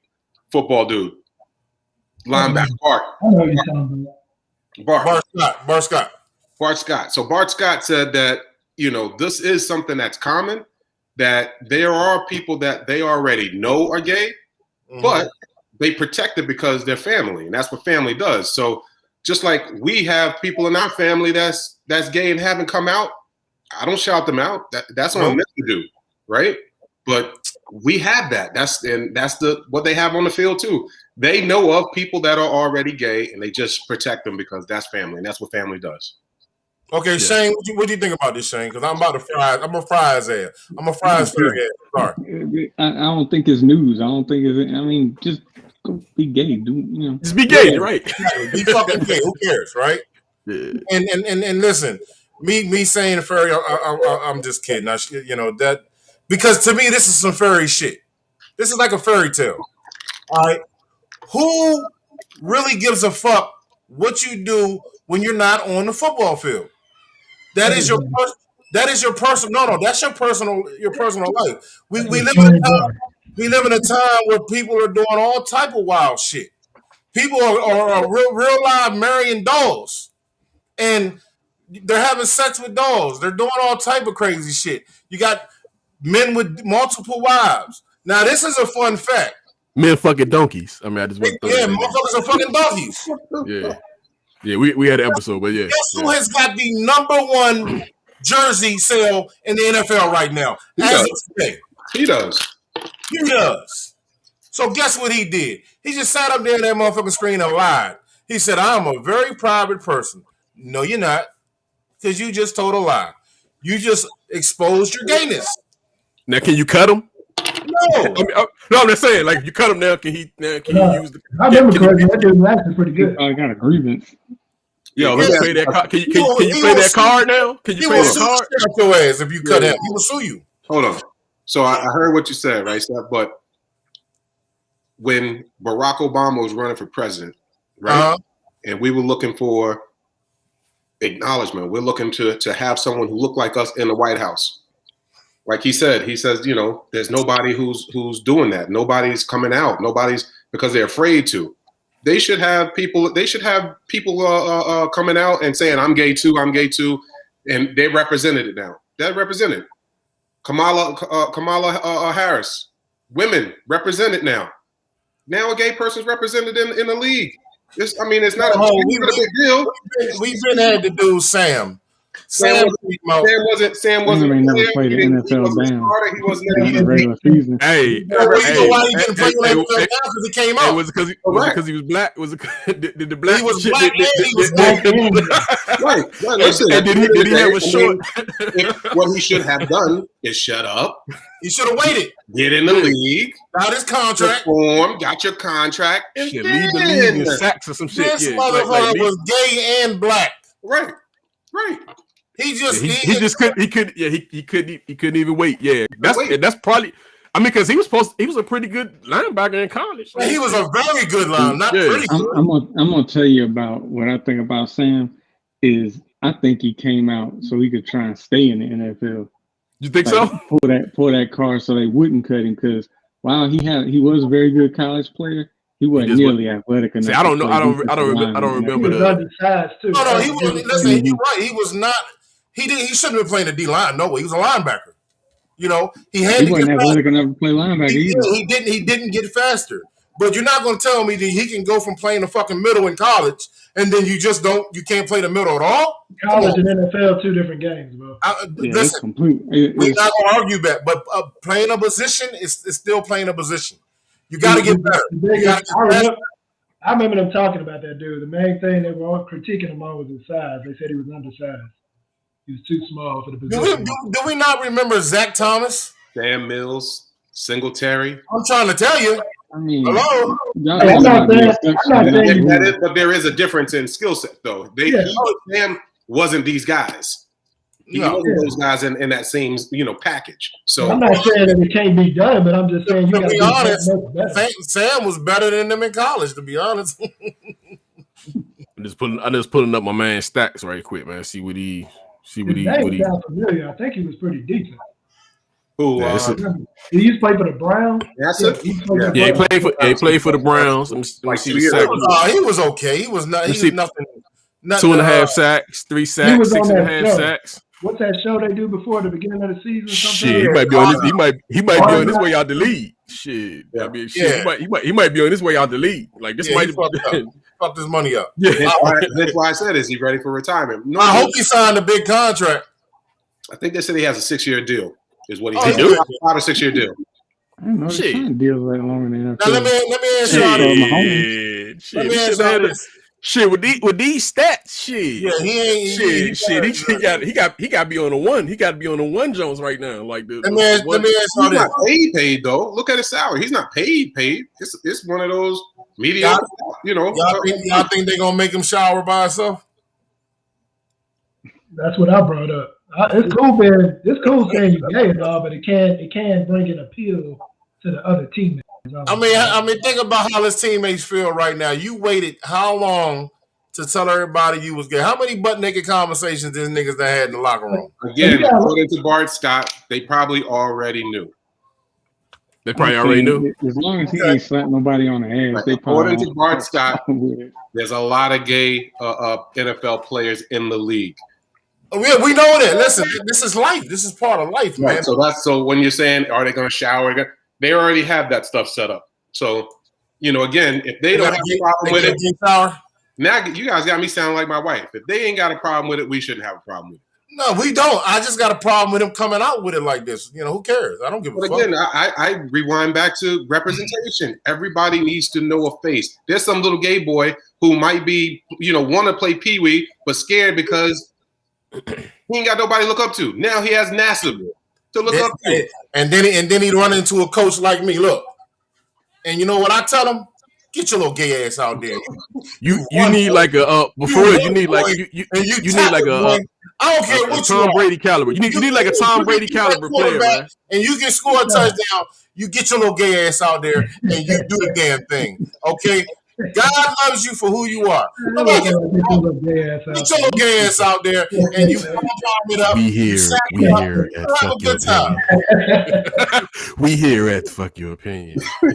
Football dude. Linebacker. Bart. I know you're talking about. Bart Scott. Bart Scott. So Bart Scott said that, you know, this is something that's common, that there are people that they already know are gay, but they protect it because they're family, and that's what family does. So just like we have people in our family that's gay and haven't come out, I don't shout them out. That's on them to do, right? But we have that. That's what they have on the field too. They know of people that are already gay, and they just protect them because that's family, and that's what family does. Okay, yeah. Shane, what do you think about this, Shane? Because I'm gonna fry his ass. I'm gonna fry his fair head. Sorry. I don't think it's news. I don't think it's. I mean, just go be gay, dude. You know, just be gay, right? Be fucking gay. Who cares, right? Yeah. And listen, me saying furry, I'm just kidding. You know that because to me this is some furry shit. This is like a fairy tale. All right, who really gives a fuck what you do when you're not on the football field? That is your personal. No, that's your personal life. We live in a time where people are doing all type of wild shit. People are real live marrying dolls, and they're having sex with dolls. They're doing all type of crazy shit. You got men with multiple wives. Now this is a fun fact. Men fucking donkeys. I mean, I just want to motherfuckers are fucking donkeys. Yeah. Yeah, we had an episode, but yeah. Guess who has got the #1 jersey sale in the NFL right now? He does. He does. So guess what he did? He just sat up there in that motherfucking screen and lied. He said, I'm a very private person. No, you're not. Because you just told a lie. You just exposed your gayness. Now, can you cut him? No. I'm just saying, like, if you cut him now, can he use the... I remember that dude lasted pretty good. I got a grievance. Yo, let's play that card. Can you play that card now? Can you play that card? Your ass if you cut him. He will sue you. Hold on. So I heard what you said, right, Seth? But when Barack Obama was running for president, right, and we were looking for acknowledgement, we're looking to have someone who looked like us in the White House. Like he says, you know, there's nobody who's doing that. Nobody's coming out. Nobody's because they're afraid to. They should have people. They should have people coming out and saying, "I'm gay too. I'm gay too," and they represented it now. They're represented. Kamala Harris, women represented now. Now a gay person's represented in the league. It's not a big deal. We've been had to do Sam. Sam wasn't. He never played the NFL down. He wasn't regular season. Hey, you know why he didn't play the NFL down? Because he came out. Was it because he was black? Was it did the black? He was black. He was black. Right. Listen, and did he have a short? What he should have done is shut up. He should have waited. Get in the league. Got his contract. Perform. Got your contract. And leave the league in sacks or some shit. This motherfucker was gay and black. Right. He couldn't even wait. Yeah, that's probably. I mean, because he was a pretty good linebacker in college. Like, he was a very good line, not pretty good. I'm gonna tell you about what I think about Sam. Is I think he came out so he could try and stay in the NFL. You think so? Pull that card so they wouldn't cut him because while he was a very good college player. He wasn't nearly athletic enough. See, I don't know. I don't remember the undersized too. No, he was. Listen, you're right. He was not. He shouldn't have been playing the D line. No way. He was a linebacker. You know, he wasn't athletic enough to play linebacker either. He didn't get faster. But you're not going to tell me that he can go from playing the fucking middle in college and then you can't play the middle at all? College and NFL, 2 different games, bro. Listen, we're not going to argue that, but playing a position is still playing a position. You got to get better. I remember them talking about that dude. The main thing they were all critiquing him on was his size. They said he was undersized. He was too small for the Do position. we not remember Zach Thomas? Sam Mills, Singletary. I'm trying to tell you. I mean, hello. I'm not saying But there is a difference in skill set, though. Sam wasn't these guys. He wasn't those guys in that same package. So I'm not saying that it can't be done, but I'm just saying you got to be honest. Sam was better than them in college, to be honest. I'm just pulling up my man Stacks right quick, man. See what he. His name sounds familiar. I think he was pretty decent. Who? He used to play for the Browns. Nassib? He played for the Browns. Let me see the sack. He was okay. He was not. He was nothing. 2.5 sacks, 3 sacks, 6.5 sacks. What's that show they do before the beginning of the season? Shit, he might be on this. He might be on his way out the league. Shit, I mean, he might be on his way out the league. Like this might fuck this money up. Yeah, that's why I said, is he ready for retirement? No, I hope he signed a big contract. I think they said he has a 6-year deal. Is what he said. 5 or 6 year deal. I don't know. Shit, deals like longer than that. Now let me ask you. Let me ask you this. Shit, with these stats, shit. Yeah, he ain't. He got to be on the one. He got to be on the one Jones right now. Like let me ask you this. He's not paid though. Look at his salary. He's not paid. It's one of those mediocre. Y'all think they're gonna make him shower by himself? That's what I brought up. It's cool, man. It's cool saying you gay and all, but it can bring an appeal to the other teammates. I mean, think about how his teammates feel right now. You waited how long to tell everybody you was gay? How many butt naked conversations these niggas that had in the locker room? Again, according to Bart Scott, they probably already knew. They probably already knew. As long as he ain't slapped nobody on the ass, they probably. According to Bart Scott, there's a lot of gay NFL players in the league. Yeah, we know that. Listen, this is life. This is part of life, man. Right, so when you're saying, are they going to shower? They already have that stuff set up. So, again, if they don't have a problem with it, now you guys got me sounding like my wife. If they ain't got a problem with it, we shouldn't have a problem with it. No, we don't. I just got a problem with him coming out with it like this. Who cares? I don't give a fuck. Again, I rewind back to representation. Everybody needs to know a face. There's some little gay boy who might be, want to play Pee-wee, but scared because he ain't got nobody to look up to. Now he has Nassib to look up to. And then he'd run into a coach like me. Look, and you know what I tell him? Get your little gay ass out there. You need like a you need like a I don't care what Tom Brady caliber. You need like a Tom Brady caliber player, man. And you can score a touchdown. You get your little gay ass out there and you do the damn thing. Okay? God loves you for who you are. Get your little gay ass out there and you pop it up. We here at have a good time. We here at Fuck Your Opinion. I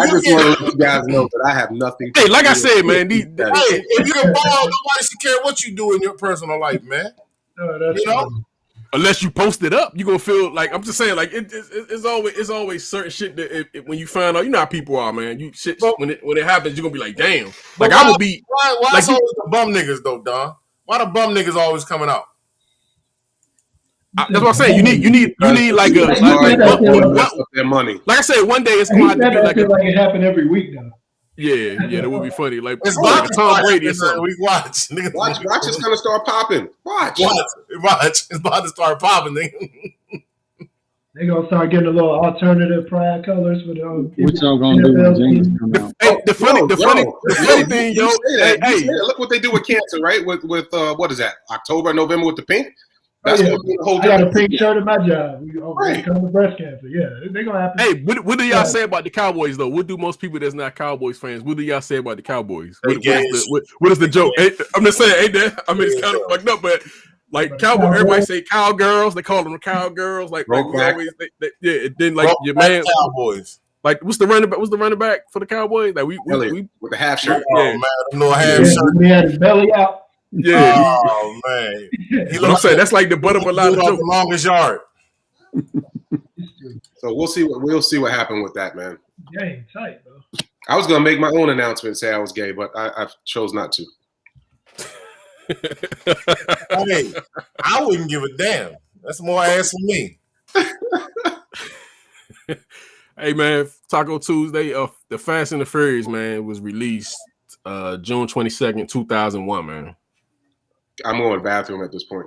just want to let you guys know that I have nothing. Hey, like I said, man. If you're a ball, nobody should care what you do in your personal life, man. Unless you post it up, you're gonna feel like I'm just saying, like it's always certain shit that when you find out, you know how people are, man. You shit when it happens, you're gonna be like, damn. Like I would be. Why like, always the bum niggas though, Don? Why the bum niggas always coming out? That's what I'm saying. You need like their money. Like I said, one day it's going to be like it happen every week though. Yeah, that would be funny. Like it's like Tom Brady or something. We watch it's gonna start popping. Watch. It's about to start popping. They're gonna start getting a little alternative pride colors for the. What y'all gonna do when James come out? Hey, the funny thing, yo. Hey, look what they do with cancer, right? With what is that? October, November with the pink. That's gonna be the whole. I got a pink shirt at my job. We come with breast cancer. Yeah, they're gonna happen. Hey, what do y'all say about the Cowboys though? What do most people that's not Cowboys fans? What do y'all say about the Cowboys? What is the joke? Hey, I'm just saying, ain't that? I mean, it's kind of fucked up, but. Like cowboy, everybody say cowgirls. They call them cowgirls. Like we always, then like your man Cowboys. Like what's the running back? What's the running back for the Cowboys? Like we with the half shirt. Yeah, no half shirt. He had his belly out. Yeah. Oh man. I'm saying that's like the butt of a lot of jokes. The longest yard. So we'll see what happened with that, man. Game tight, bro. I was gonna make my own announcement and say I was gay, but I chose not to. Hey, I wouldn't give a damn. That's more ass for me. Hey man, Taco Tuesday, the Fast and the Furious man was released June 22nd, 2001, man. I'm going to the bathroom at this point.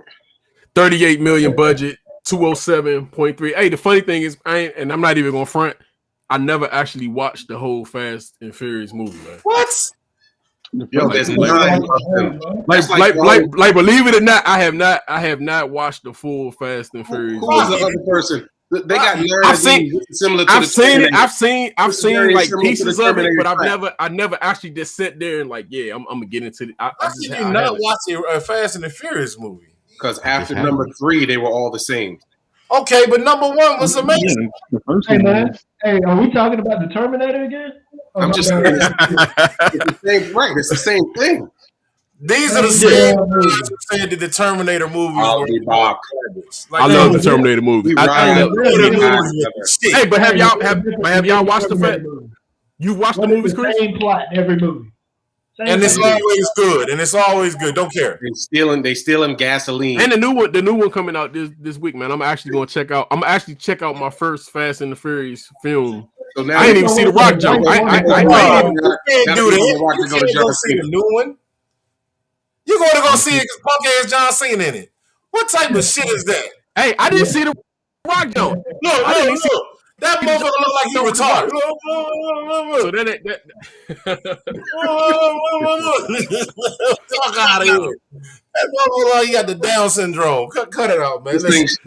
38 million budget, 207.3. Hey, the funny thing is, I'm not even going to front. I never actually watched the whole Fast and Furious movie, man. What? Yo, there's 9 of them. Like, believe it or not, I have not watched the full Fast and Furious. Who was the other person? They got 9 similar to I've seen like pieces of it, but I never actually just sat there and like, yeah, I'm gonna get into it. I see you not watching a Fast and the Furious movie. Because after number 3, they were all the same. Okay, but number 1 was amazing. Hey man, are we talking about the Terminator again? I'm just saying, it's the same, right? It's the same thing. These are the same guys who said that the Terminator movies were I love the Terminator movie. Hey, but have y'all watched the fact? You watched the movies, Chris? Same plot in every movie. And it's always good. And it's always good. Don't care. They stealing gasoline. And the new one coming out this week, man. I'm actually check out my first Fast and the Furious film. So now I didn't even see the Rock jump. I can't do that. You can't go see the new one. You're going to go see it because punk ass John Cena in it. What type of shit is that? Hey, I didn't see the Rock jump. Look. That motherfucker look like he retarded. So Fuck out of here. That motherfucker look like he got the Down syndrome. Cut it out, man.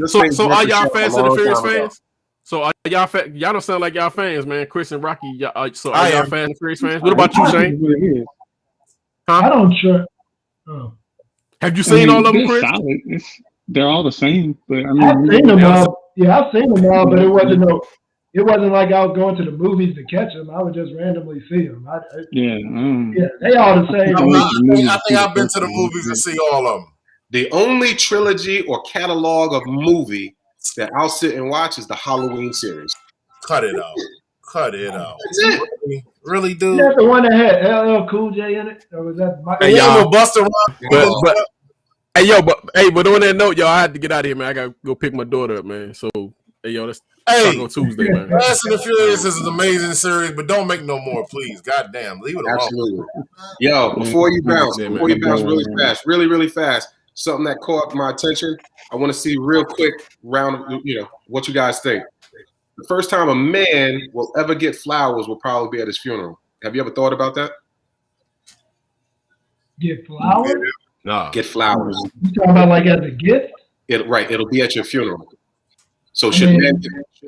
So are y'all Fast and the Furious fans? So are y'all don't sound like y'all fans, man. Chris and Rocky. So are y'all Fast and Furious fans? What about you, Shane? I don't sure. Oh. Have you seen all of them, Chris? They're all the same, but I've seen them all. Yeah, I've seen them all, but it wasn't like I was going to the movies to catch them. I would just randomly see them. Yeah, they all the same. I think I've been to the movies and see all of them. The only trilogy or catalog of movie that I'll sit and watch is the Halloween series. Cut it out. That's it. Really, dude? That's the one that had LL Cool J in it? Or was that Busta Rhymes? But on that note, y'all, I had to get out of here, man. I gotta go pick my daughter up, man. So, let's talk on Tuesday, man. Fast and the Furious is an amazing series, but don't make no more, please. Goddamn, leave it alone. Absolutely. Yo, before you bounce really fast, really fast, something that caught my attention. I want to see real quick round, what you guys think. The first time a man will ever get flowers will probably be at his funeral. Have you ever thought about that? Get flowers? Nah. Get flowers. You talking about like as a gift? It'll be at your funeral. So should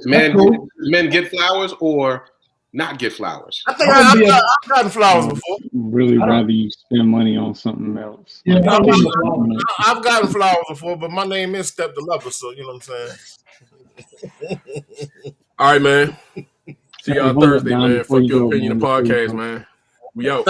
men get flowers or not get flowers? I think I've gotten flowers before. Really rather you spend money on something else. Yeah, I've gotten flowers before, but my name is Step the Lover, so you know what I'm saying? All right, man. See y'all Thursday, man. Fuck your opinion of podcast, man. We out.